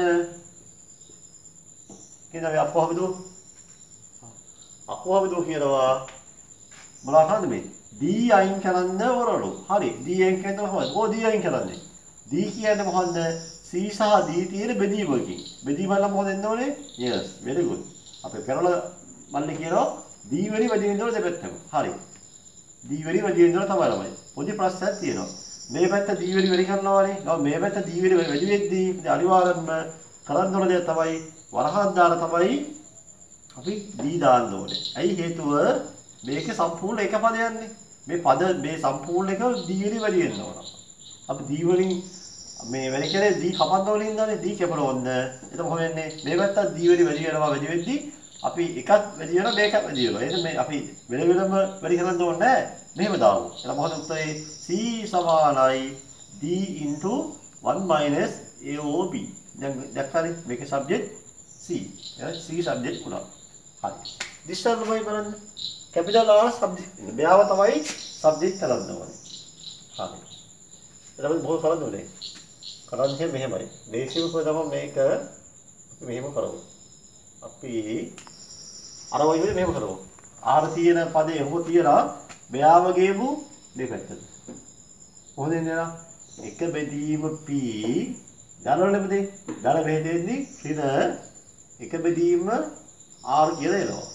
කියනවා අපි අපහමදු. අපහමදු කියනවා. මොනවා කරන්නද මේ? D අයින් කරන්න වරලු. හරි. D අයින් කරනවා කොහොමද? O D අයින් කරන්නේ. D කියන්නේ මොකන්ද? C සහ D තියෙන බෙදීමකින්. බෙදීම වල මොකද වෙන්න ඕනේ? Yes, very good. අපි පෙරල මල්ලේ කියනවා D වෙනි වැඩි වෙන්න ඕනේ දෙපැත්තම. හරි. D වෙනි වැඩි වෙන්න ඕනේ තමයි ළමයි. පොඩි ප්‍රශ්නයක් තියෙනවා. මේ පැත්ත D වෙනි වැඩි කරනවානේ. නෝ මේ පැත්ත D වෙනි වැඩි වෙද්දී අනිවාර්යයෙන්ම කරන්න ඕන දේ තමයි වරහන් දාන තමයි අපි D දාන්න ඕනේ. ඇයි හේතුව මේකේ සම්පූර්ණ එක පදයක්නේ. මේ පද මේ සම්පූර්ණ එක D වෙනි වැඩි වෙන්න ඕන. අපි D වලින් මේ වැඩි කරේ D කපන්න ඕනේ ඉඳලානේ D කැපල ඕන්න. එතකොට මොකද වෙන්නේ? මේ පැත්ත D වැඩි වෙනවා වැඩි වෙද්දී අපි එකක් වැඩි වෙනවා මේකක් වැඩි වෙනවා. එහෙනම් මේ අපි වෙන වෙනම වැඩි කරන්න ඕනේ නැහැ. මෙහෙම දාමු. එහෙනම් මොකද උත්තරේ C සමානයි D into 1 minus AOB. දැන් දැක්කනේ මේකේ සබ්ජෙක්ට් C. එහෙනම් C සබ්ජෙක්ට් උනා. හරි. දිස්තර තමයි බලන්න. Capital R subject. මෙයාව තමයි සබ්ජෙක්ට් කරන්න ඕනේ. හරි. ඊට මොකද කරන්න ඕනේ? කරන්නේ මෙහෙමයි. දේශීය පදම මේක මෙහෙම කරමු. අපි අර වගේ මෙහෙම කරමු. R තියෙන පදේ ඔහොම තියලා මෙයාව ගෙමු මේ පැත්තට. කොහොමද එන්නේ නේද? එක බෙදීම P ගණනවල බෙදේ. ගණ බෙදෙන්නේ ඍණ එක බෙදීම R කියලා එනවා.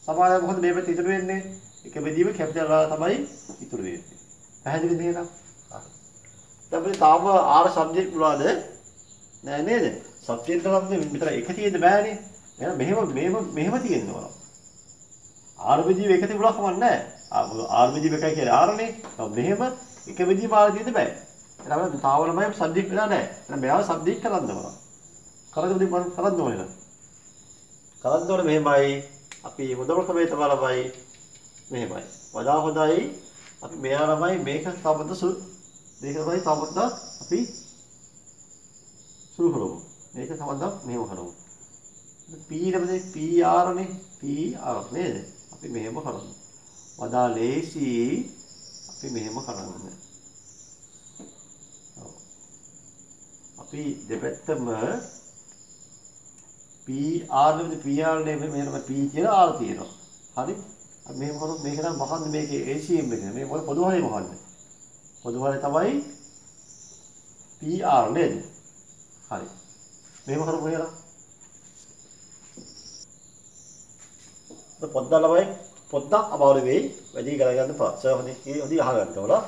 සමානව මොකද මේ පැත්ත ඉතුරු වෙන්නේ? එක බෙදීම කැපිටල් R තමයි ඉතුරු වෙන්නේ. පැහැදිලිද නේද? දැන් තාම R සබ්ජෙක්ට් මොනවද? නෑ නේද? සබ්ජෙක්ට් එකක් විතර එක තියෙන්න බෑනේ. එහෙනම් මෙහෙම තියෙන්න ඕන. R බෙදීම එක තිබුණා කමක් නෑ. R බෙදීම එකයි කියන්නේ R නේ. මෙහෙම එක බෙදීම R තියෙන්න බෑ. එහෙනම් තාවලමයි සබ්ජෙක්ට් වෙලා නෑ. එහෙනම් මෙයාව සබ්ජෙක්ට් කරන්න ඕන. කරද්දී මම කරන්න ඕනේ නේද? කරන්න ඕනේ මෙහෙමයි. අපි හොඳම ක්‍රමයේ තමයි මෙහෙමයි. වඩා හොඳයි අපි මෙයා ළමයි මේක සම්බන්ධ මේක තමයි සම්බන්ධ අපි සුළු කරමු. මේක සම්බන්ධ මෙහෙම කරමු. P නේ PR නේ PR නේද? අපි මෙහෙම කරමු. වඩා ලේසි අපි මෙහෙම කරන්න. ඔව්. අපි දෙපැත්තම PR නෙමෙයි PR නෙමෙයි මෙහෙම P කියලා R තියෙනවා. හරි? අපි මෙහෙම කරොත් මේක නම් මොකක්ද මේකේ ACM එක. මේ මොකද පොදු හරය මොකක්ද? පොදු හරය තමයි PR නේද? හරි. මෙහෙම කරමු කියලා. පොඩ්ඩක් අමාරු වෙයි. වැඩි කරගන්න ප්‍රශ්න හොඳින් අහගන්න ඕන.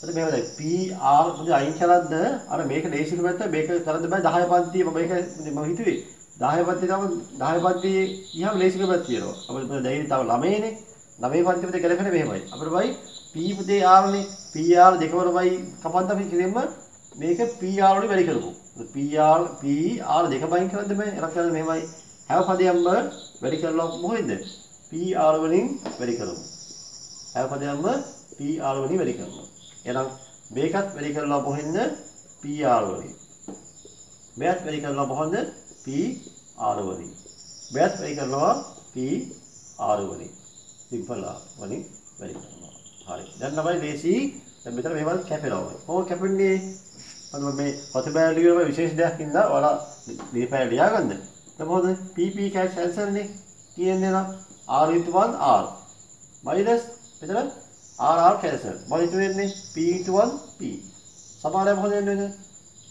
එතකොට මෙහෙම දැන් PR මොකද අයින් කරද්ද අර මේක දේශික පැත්ත මේක කරද්ද බෑ 10 පන්තිය මේක මම හිතුවේ 10 පන්තිය තම 10 පන්තියේ ඉහම දේශික පැත්ත තියෙනවා. අපිට දැන් තව ළමයිනේ 9 පන්තිය පුතේ ගැලපෙන්නේ මෙහෙමයි. අපිට බයි P පුතේ R නේ PR දෙකවර බයි කපන්න අපි කියෙන්න මේක PR වලින් වැඩි කරමු. PR දෙක බයින් කරද්ද බෑ. එනක් කරන්නේ මෙහෙමයි. හැම පදයක්ම වැඩි කරලා මොකෙන්ද? PR වලින් වැඩි කරමු. හැම පදයක්ම PR වලින් වැඩි කරනවා. එහෙනම් මේකත් වැඩි කරලා මොහෙන්ද PR වලින්. මේකත් වැඩි කරලා මොහොන්ද PR වලින්. මේකත් වැඩි කරනවා PR වලින්. සිම්පල් වලින් වැඩි කරනවා. හරි. දැන් තමයි ලේසි. දැන් මෙතන මේවල් කැපෙනවා. කොහොම කැපෙන්නේ? අන්න මේ පොතබෑලිය වල විශේෂ දෙයක් ඉඳලා ඔයාලා මේ පැය ලියාගන්න. මොකද PP කැන්සල් නේ කියන්නේ නම් R × 1 R minus මෙතන R cancel. මොකද වෙන්නේ? P × 1 P. සමානයි මොකද වෙන්නේ?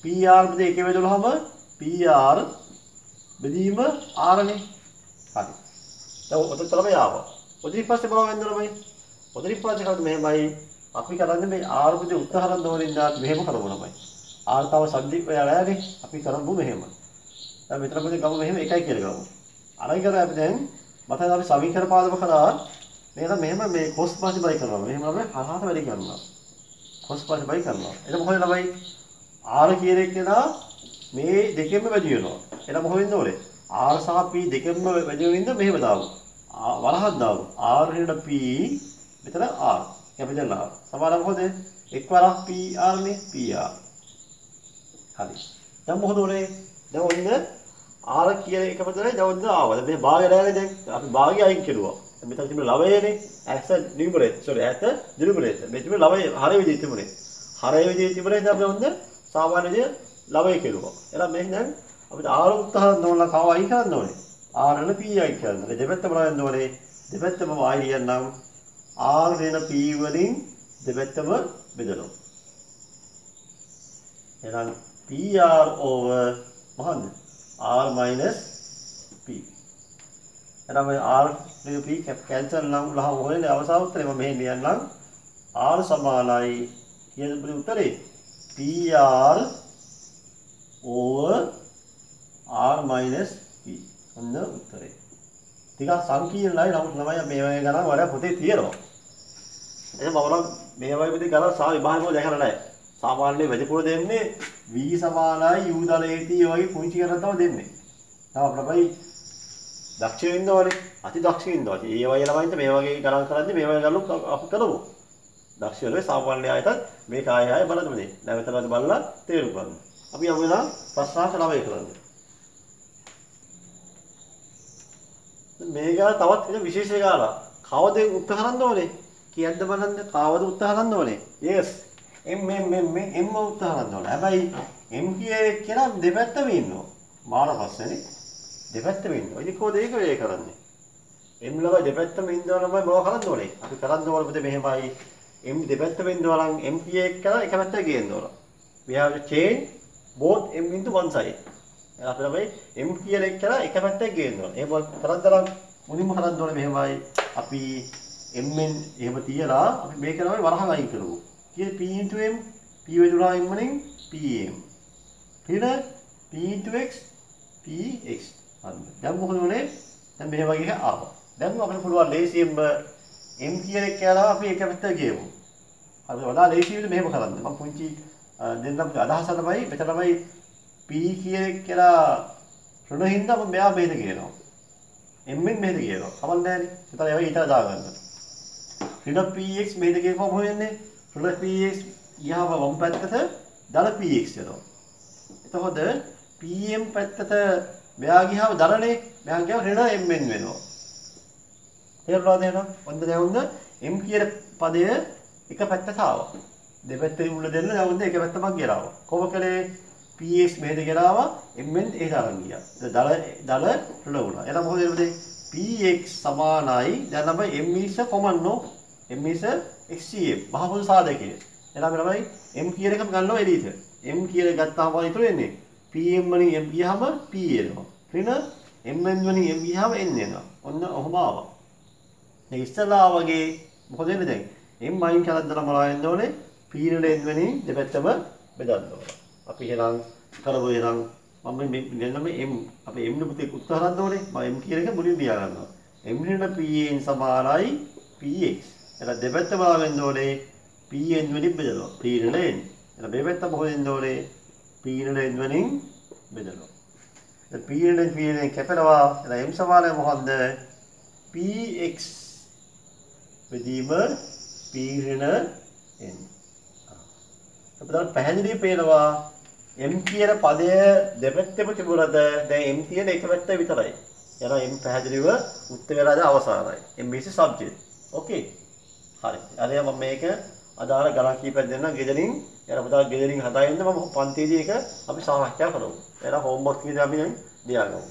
PR බෙද එකේ බෙදුනහම PR බෙදීම R නේ. හරි. දැන් ඔතන තමයි ආවා. ඔතනින් පස්සේ මොනවද වෙන්නේ ළමයි? ඔතනින් පස්සේ කවුද මෙහෙමයි අපි කරන්නේ මේ R බෙද උත්තරහරන් දෝරින් දාත් මෙහෙම කරමු ළමයි. R තව සද්දික් වෙලානේ අපි කරමු මෙහෙම. දැන් මෙතන පොඩි ගමු මෙහෙම එකයි කියලා ගමු. අරයි කරා අපි දැන් මතක අපි සමීකරණ පාදම කරා මේක මෙහෙම මේ cos පස්සේ බයි කරනවා. මෙහෙම ළමයි හරහට වැඩි කරනවා. cos පස්සේ බයි කරනවා. එතන මොකද ළමයි? R කියන එක නා මේ දෙකෙන්ම වැඩි වෙනවා. එතන මොකද වෙන්නේ ඕනේ? R සහ P දෙකෙන්ම වැඩි වෙනින්ද මෙහෙම දාමු. වරහක් දාමු. R හෙට P මෙතන R. Capital R. සමාන මොකද? එක් වරක් PR නේ PR. හරි. දැන් මොකද උනේ? දැන් ඔන්න R කියන එක පදනේ දැන් ඔන්න ආවා. දැන් මේ භාගය නෑනේ දැන්. අපි භාගය අයින් කෙරුවා. මෙතන තිබුණ ලවයනේ. as a numerator. sorry as a denominator. මේ තිබුණ ලවය හරය විදිහට තිබුණේ. හරය විදිහට තිබුණේ දැන් අපි ඔන්න සාමාන්‍ය විදිහ ලවය කෙරුවා. එහෙනම් මේක දැන් අපිට R උත්තරහන් ඕන කව අයින් කරන්න ඕනේ. R වල P අයින් කරන්න. දෙපැත්ත බලන්න ඕනේ. දෙපැත්තම ආයි කියන්නම් R වෙන P වලින් දෙපැත්තම බෙදනවා. එහෙනම් PR over මොකද්ද? R minus P. එහෙනම් මේ R P කැන්සල් නම් උලහම හොයන්නේ අවසාන උත්තරේ මම මෙහෙම ලියන්නම්. R සමානයි කියන උත්තරේ PR over R minus P. ඔන්න උත්තරේ. ටිකක් සංකීර්ණයි නමුත් ළමයි මේ වගේ ගණන් වල පොතේ තියෙනවා. එහෙනම් මම නම් මේ වගේ විදිහ ගණන් සා විභාගවල දැකලා නැහැ. සාමාන්‍ය වැඩිපුර දෙන්නේ v සමානයි u දල at වගේ පුංචි කරලා තමයි දෙන්නේ. තව අපලයි දක්ෂ වෙන්න ඕනේ. අති දක්ෂ වෙන්න ඕනේ. ඒ වගේ ළමයින්ට මේ වගේ ගණන් කරද්දි මේ වගේ ගණන් අපි කරමු. දක්ෂ වෙන්නේ සාමාන්‍ය අයටත් මේක ආයෙ බලන්න දෙන්න. නැවතවත් බලලා තේරුම් ගන්න. අපි යමු වෙනා ප්‍රශ්නාර්ථ 9 කරන්නේ. මේක තවත් එක විශේෂ ගානක්. කවද උත්තර කරන්න ඕනේ? කියන්න බලන්න කවද උත්තර කරන්න ඕනේ? yes. M උත්තර කරන්න ඕනේ. හැබැයි M කියලා දෙපැත්තම ඉන්නවා. මාන පස්සේනේ. දෙපැත්තම ඉන්නවා. ඉතින් කොහොමද ඒක වේ කරන්නේ? M ළමයි දෙපැත්තම ඉන්නවා නම් මොනව කරන්න ඕනේ? අපි කරන්න ඕනේ පුතේ මෙහෙමයි. M දෙපැත්තම ඉන්නවා නම් M කියලා එක පැත්තක ගේන්න ඕන. we have to change both M into one side. අපිට මේ M කියලා එක පැත්තක ගේන්න ඕන. ඒක කරද්දනම් මුලින්ම කරන්න ඕනේ මෙහෙමයි. අපි M ෙන් එහෙම තියලා අපි මේක තමයි වරහන් අයින් කරමු. P into M, P වේදුනා M වලින් PM. ඊට P into X, PX. හරි. දැන් මොකද උනේ? දැන් මෙහෙම වගේ එකක් ආවා. දැන් අපිට පුළුවන් ලේසියෙන්ම M කියන එක කියලා අපි එක පැත්තට ගියමු. හරි වඩා ලේසි විදිහට මෙහෙම කරන්න. මම පුංචි දෙන්නම් අදහස තමයි මෙතන තමයි P කියන එක කියලා රුණ හින්දා මම මෙයා මෙහෙට ගේනවා. M ෙන් මෙහෙට ගේනවා. කවන්නේ නැහැ නේ. මෙතන ඒවා ඊට දාගන්න. ඍණ PX මෙහෙට ගේපුවම මොකද වෙන්නේ? ඍණ PX යහව වම් පැත්තට ධන PX වෙනවා. එතකොට PM පැත්තට මෙයා ගියාම ධනනේ මෙයා ගියාම ඍණ M වෙනවා. තේරුණාද එහෙනම්? ඔන්න දැන් උන්න M කියන පදය එක පැත්තට ආවා. දෙපැත්තේ මුල දෙන්න දැන් උන්න එක පැත්තමක් ගිරාවා. කොහොම කළේ? P px මෙහෙද ගෙනාවා mn එහෙට අරන් ගියා. දල තුන වුණා. එහෙනම් මොකද වෙන්නේ? px සමානයි දැන් තමයි m is common no m is xcm මහ පොදු සාධකය. එහෙනම් තමයි m කියන එකම ගන්නවා එළියට. m කියන එක ගත්තාම මොකද ඉතුරු වෙන්නේ? pm වලින් m ගියාම p එනවා. ඍණ mn වලින් m ගියාම n එනවා. ඔන්න ඔහොම ආවා. දැන් ඉස්සලා වගේ මොකද වෙන්නේ දැන්? m අයින් කරලා දාලා මොනවා වෙන්න ඕනේ? p ඍණ n වලින් දෙපැත්තම බෙදන්න ඕනේ. අපි එහෙනම් කරමු එහෙනම් මම මේ m අපේ m නුපුතේ උත්තර හදන්න ඕනේ. මම m කියන එක මුලින් ලියා ගන්නවා. m ඍණ pn සමානයි px. එහෙනම් දෙපැත්තම මොනවා වෙන්න ඕනේ? pn වලින් බෙදනවා. p ඍණ n. එහෙනම් මේ පැත්ත මොකද වෙන්න ඕනේ? p ඍණ n වලින් බෙදනවා. දැන් p ඍණ n p ඍණ n කැපෙනවා. එහෙනම් m සමානයි මොකද්ද? px බෙදීම p ඍණ n. අපිට පැහැදිලිව පේනවා m කියන පදය දෙපැත්තෙම තිබුණාද දැන් m තියෙන එක පැත්ත විතරයි. එහෙනම් m පැහැදිලිව උත්තරයද අවසానයි. m is subject. ඕකේ. හරි. අර මම මේක අදාළ ගණන් කීපයක් දෙන්නම් ගෙදරින්. එහෙනම් පුතා ගෙදරින් හදාගෙන මම පන්තියේදී ඒක අපි සාකච්ඡා කරමු. එහෙනම් හෝම්වර්ක් විදිහට අපි දැන් ලියාගමු.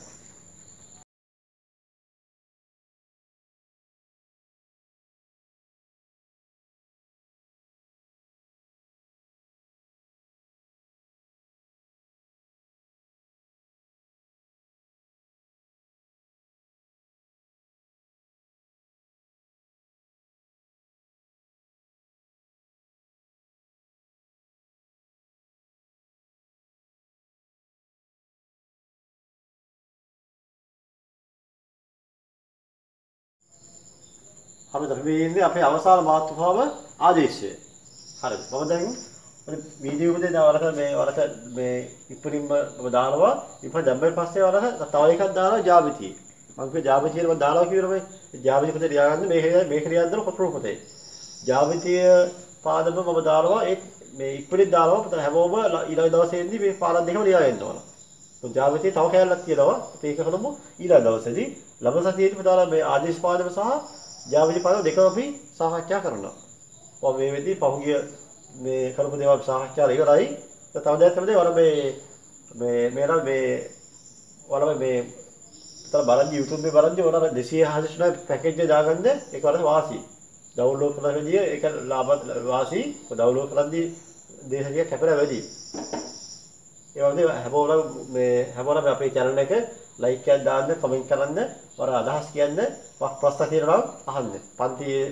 අපි දර්ශනයේ අපේ අවසාන මාතෘකාව ආදේශය. හරිද? මම දැන් වීඩියෝ එකේ දාවලක මේ ඉක්මනින්ම මම දානවා. ඊපස්සේ දැම්මේ පස්සේ වලක තව එකක් දානවා ජ්‍යාමිතිය. මම කිව්වා ජ්‍යාමිතිය මම දානවා කියලා මේ ජ්‍යාමිතිය පොතේ ලියාගන්න මේක ලියන්න කොටු පොතේ. ජ්‍යාමිතිය පාදම මම දානවා මේ ඉක්මනින් දානවා. හැමෝම ඊළඟ දවසේදී මේ පාඩම් දෙකම ලියාගෙන යනවා. මොකද ජ්‍යාමිතිය තව කැලලක් තියෙනවා. ඒක කරමු ඊළඟ දවසේදී. ළම සතියේදී දාලා මේ ආදේශ පාදම සහ ජ්‍යාමිති පාඩම දෙකම අපි සාකච්ඡා කරනවා. ඔය මේ වෙද්දී පහුගිය මේ කරපු දේවල් සාකච්ඡා ඉවරයි. තව දෙයක් තමයි වර මේ තර බලන්න YouTube එකේ බලන්න වර 249 පැකේජ් එක දාගන්න ඒක වර වාසි. ඩවුන්ලෝඩ් කරන විදිය ඒක ලාභ වාසි. ඩවුන්ලෝඩ් කරද්දී දේශිය කැපලා වැඩි. ඒ වගේ හැමෝම අපේ channel එක like එකක් දාන්න, comment කරන්න, වර අදහස් කියන්න, ප්‍රශ්න තියෙනවා අහන්න. පන්තියේ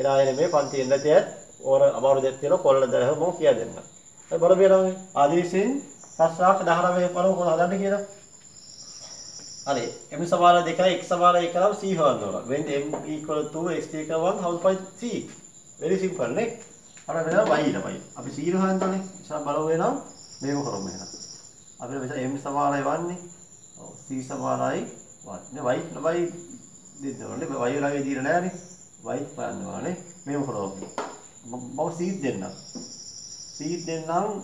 එරායේ මේ පන්තියේ නැතිවත් ඕර අමාරු දෙයක් තියෙනවා කොල්ල දැරහ මම කියා දෙන්න. ඒ බල බේරන්නේ ආදේශයෙන් ප්‍රශ්නාක 19 බලමු කොහොමද හදන්නේ කියලා. හරි. m සමාන 2යි x සමාන 1 නම් c හොයන්න ඕන. when m equal to x equal 1 how to find c? very simple නේ. අර වෙනවා y ළමයි. අපි c හොයන්න ඕනේ. ඉතින් බලමු වෙනවා මේක කරමු එහෙනම්. අපිට මෙතන m සමානයි වන්නේ. ඔව් c සමානයි 1. නේ y දෙන්න ඕනේ. y ළඟේ දීලා නැහැනේ. y පාන්න ඕනේ. මේක කරමු. මම c දෙන්නම්. c දෙන්නම්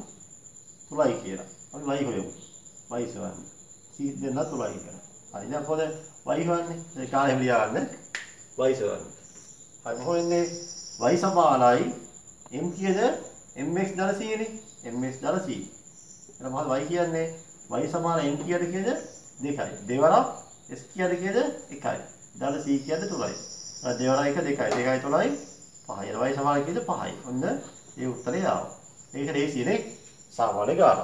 තුලයි කියලා. අපි y හොයමු. y සමාන c දෙන්න තුලයි කියලා. හරි දැන් කොහොමද y හොයන්නේ? ඒ කාලෙම ලියාගන්න. y සමාන. හරි මොකෙන්නේ y සමානයි m කියද mx දල c නේ. mx දල c. එහෙනම් මොකද y කියන්නේ y සමාන m කියද කියද 2යි. දෙවරක් s කියද කියද 1යි. දල c කියද 3යි. දෙවරක් 1 2යි. 2යි 3යි 5යි. y සමාන කියද 5යි. ඔන්න ඒ උත්තරේ ආවා. ඒක ලේසියනේ සාමාන්‍ය ගාන.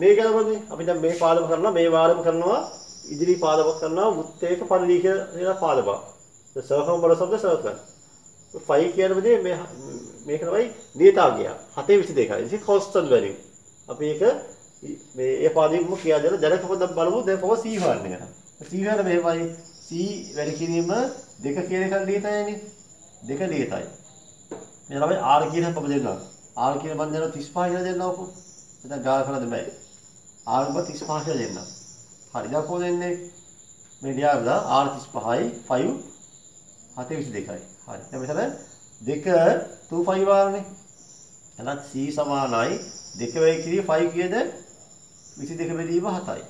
මේ ගානවලදී අපි දැන් මේ පාදම කරනවා මේ වාරම කරනවා ඉදිරි පාදම කරනවා මුත්තේක පරිලී කියලා පාදම. the circumference of the circle. 5 කියන විදිහේ මේක තමයි නියතාංගය. 722යි. ඉතින් constant value. අපි ඒක මේ ඒ පාදෙම කියා දෙන දැන් කොහොමද බලමු දැන් කොහොම c හොයන්නේ කියලා. c හොයන මේවයි c වැඩි කිරීම 2 කියන එක නියතයිනේ. 2 නියතයි. මේ තමයි r කියන එක අපිට දෙන්නවා. r කියන මන් දෙනවා 35 කියලා දෙන්නවකෝ. එතන ගාන කරලා දෙන්නයි. r බ 35 කියලා දෙන්න. හරි දැන් කොහොමද එන්නේ? මේ ලියාවලා r 35යි 5 722යි. හරි. දැන් මෙතන 2 25 වාරනේ. එහෙනම් c සමානයි 2 වෙයි කිරි 5 කියද 22 බෙදීම 7යි.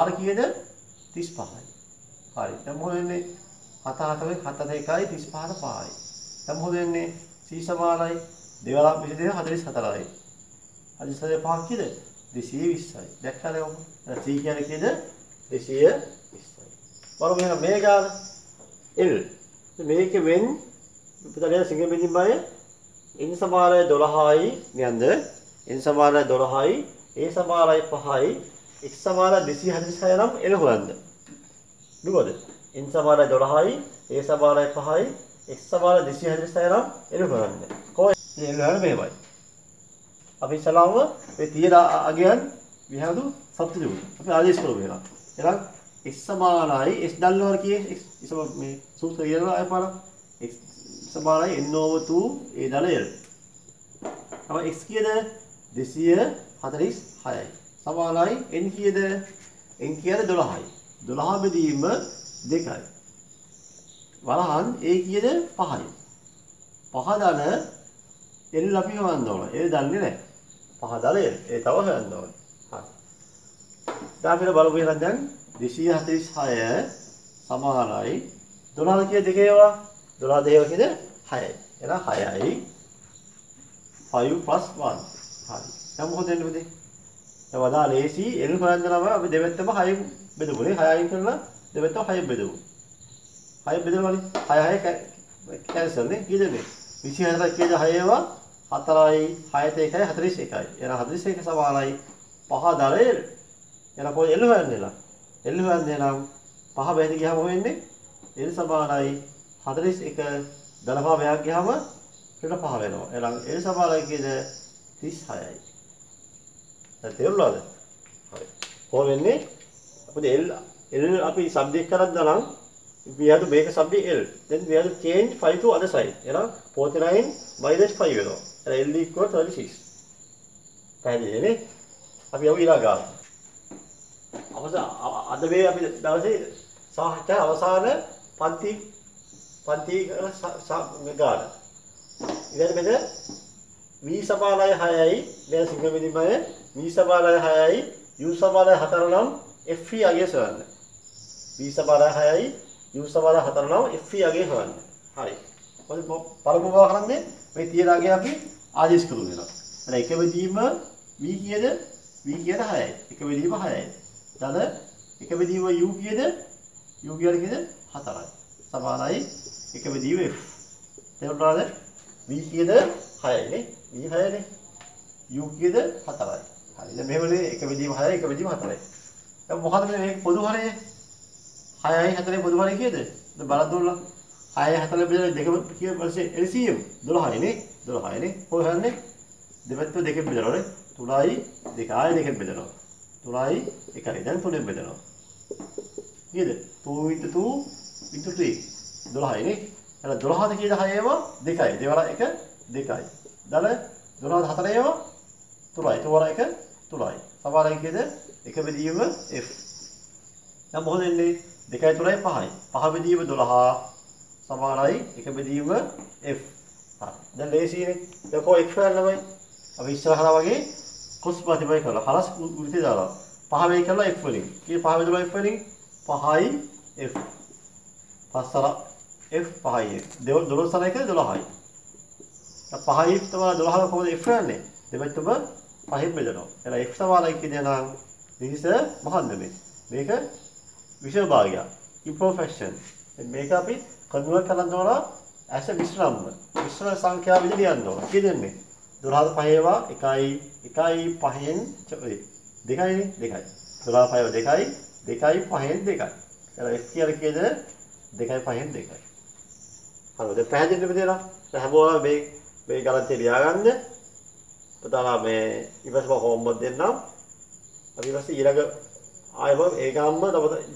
r කියද 35යි. හරි. දැන් මොකද වෙන්නේ? 7 7 1යි 35ට 5යි. දැන් මොකද වෙන්නේ? c සමානයි 2 වරක් 22 44යි. හරි සරේ 5 කියද? 220යි. දැක්කද ඔබ? C කියන්නේ කීයද? 220යි. බලමු එහෙනම් මේ ගාන L. මේකේ වෙන් පුතලේ සිංගල් බෙදීම් බය n සමානයි 12යි නේද? n සමානයි 12යි, a සමානයි 5යි, x සමානයි 246 නම් L හොයන්න. දුවද? n සමානයි 12යි, a සමානයි 5යි, x සමානයි 246 නම් L හොයන්න. කොහොමද L හොයන්නේ මේවයි. අපි ඉස්සලාම මේ තියෙන අගයන් we have to substitute. අපි ආදේශ කරමු එහෙනම්. එහෙනම් x සමානයි x දන්නවද කීයේ? x මේ සූත්‍රය කියනවා අයපාර. x සමානයි n over 2 a ධන l. තමයි x කීයද? 246යි. සමානයි n කීයද? n කියන්නේ 12යි. 12 බෙදීම 2යි. වරහන් a කීයද? 5යි. 5 ධන l අපි හොයන්න ඕන. ඒ දන්නේ නැහැ. 5 ධන l. ඒ තව හොයන්න ඕන. හරි. දැන් අපිට බලමු එහෙනම් දැන් 246 සමානයි 12 කිය දෙකේ ඒවා 12 දෙකේ කියද 6යි. එහෙනම් 6යි 5 plus 1. හරි. දැන් මොකද වෙන්නේ පුතේ? දැන් වදා ලේසි L හොයන්න නම් අපි දෙපැත්තම 6 බෙදමුනේ. 6 අයින් කරලා දෙපැත්තම 6 බෙදමු. 6 බෙදනවානේ. 6 කැන්සල් නේ. කීයද මේ? 24 කීයද 6 ඒවා 4යි 6ට 1යි 41යි. එහෙනම් 41 සමානයි 5 ධන L. එහෙනම් කොහේ L හොයන්නේ ලා? L හොයන්නේ නම් 5 බෙහෙද ගියාම වෙන්නේ L සමානයි 41 ධන 5 බෙහෙක් ගියාම පිට 5 වෙනවා. එහෙනම් L සමානයි කීයද 36යි. දැන් තේරුණාද? හරි. කොහොම වෙන්නේ? අපිට L අපි සබ්ජෙක්ට් කරද්ද නම් we have to make a subject L. Then we have to change 5 to other side. එහෙනම් 49 minus 5 වෙනවා. එහෙනම් L equal 36. පැහැදිලිනේ? අපි යමු ඊළඟ ගාන. අද මේ අපි දවසේ සාහිත්‍ය අවසාන පන්ති ගාන. ඊට මෙතන v සමානයි 6යි දැන් සිංහල මෙදිමය v සමානයි 6යි u සමානයි 4 නම් f අගය සොයන්න. v සමානයි 6යි u සමානයි 4 නම් f අගය හොයන්න. හරි. මොකද පරමව කරන්නේ මේ තියෙන අගය අපි ආදේශ කරු වෙනවා. එහෙනම් එක බෙදීම v කීයද? v කීයද 6යි. එක බෙදීම 6යි. ධන එක බෙදීම u කීයද? u කීයද 4යි. සමානයි එක බෙදීම f. තේරුණාද? v කීයද 6යි නේ. v 6නේ. u කීයද 4යි. හරි. දැන් මෙහෙමනේ එක බෙදීම 6යි එක බෙදීම 4යි. දැන් මොකද මේ පොදු හරය? 6යි 4යි පොදු හරය කීයද? දැන් බලන්න දුන්නා. 6යි 4යි බෙදලා දෙක කීය පස්සේ LCM 12යි නේ. 12යි නේ. කොහොම හන්නේ? දෙපැත්ත දෙකෙන් බෙදනවානේ. 3යි 2යි දෙකෙන් බෙදනවා. 3යි 1යි දැන් 3ෙන් බෙදනවා. කීයද? 2 into 2 into 3 12යි නේ. එහෙනම් 12ද කීයද 6 ඒවා 2යි. දෙවර 1 2යි. ධන 12ද 4 ඒවා 3යි. 3 1 3යි. සමානයි කීයද? එක බෙදීම f. දැන් මොකද වෙන්නේ? 2යි 3යි 5යි. 5 බෙදීම 12 සමානයි එක බෙදීම f. හරි. දැන් ලේසියිනේ. දැන් කො x හොයන්නමයි. අපි ඉස්සරහලා වගේ cos ප්‍රතිපය කරලා හරස් වෘත්තය දාලා 5 වෙයි කරලා f වලින්. කී 5 බෙදලා f වලින් 5යි f. 5 f 5යි. 12 සල එක 12යි. දැන් 5යි තමයි 12 කොහොමද f යන්නේ? දෙපැත්තම 5න් බෙදනවා. එහෙනම් f සමානයි කියන්නේ නම් this මහන්න මේක විෂම භාගයක්. imperfection. මේක අපි කන්වර්ට් කරන්න ඕන as a මිශ්‍රම. මිශ්‍ර සංඛ්‍යා විදිහට ලියන්න ඕන. කීයදන්නේ? 12 5 ඒවා 1යි 5න් 2යිනේ 2යි. 12 5 2යි 2යි 5න් 2යි. එහෙනම් f කියලා කීයද? 2යි 5න් 2යි. හරිද? පැහැදිලිද මෙතන? හැමෝම මේ ගණන්තේ ලියාගන්න. පුතාලා මේ ඉවසම හෝම්වර්ක් දෙන්නම්. අපි ඊපස්සේ ඊළඟ ආයෙම ඒ ගාම්ම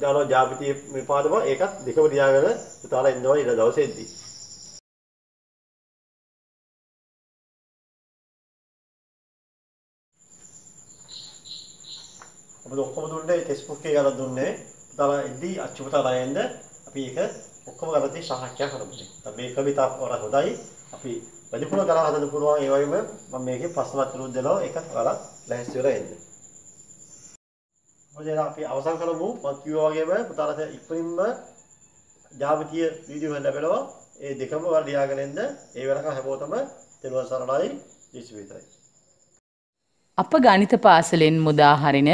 දානවා ජාමිතිය මේ පාඩම ඒකත් දෙකම ලියාගෙන පුතාලා ඉන්නවා ඊළඟ දවසේදී. අපිට ඔක්කොම දුන්නේ ටෙක්ස්ට් බුක් එකේ ගණන් දුන්නේ. පුතාලා ඉදි අච්චුපුතාලා එන්න අපි ඒක ඔක්කොම ගණන්තේ සාකච්ඡා කරමු. දැන් මේක විතර හොඳයි. අපි වැඩිපුර ගණන් හදන්න පුළුවන් ඒ වගේම මම මේකේ ප්‍රශ්නවත් උත්තර දෙනවා ඒකත් ඔයාලා ලැහැස්ති වෙලා එන්න. මොකද අපි අවසන් කරමු මම කිව්වා වගේම පුතාලට ඉක්මනින්ම ජාමිතිය වීඩියෝ එක ලැබෙනවා. ඒ දෙකම ඔයාලා ලියාගෙන එන්න. ඒ වෙනකම් හැමෝටම තෙරුවන් සරණයි. ජීසුස් වෙතයි. අප ගණිත පාසලෙන් මුදා හරින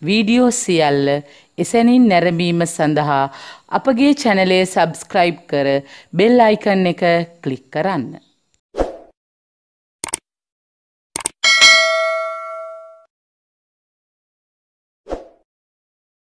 වීඩියෝ සියල්ල එසැනින් නැරඹීම සඳහා අපගේ චැනලය සබ්ස්ක්‍රයිබ් කර බෙල් අයිකන් එක ක්ලික් කරන්න.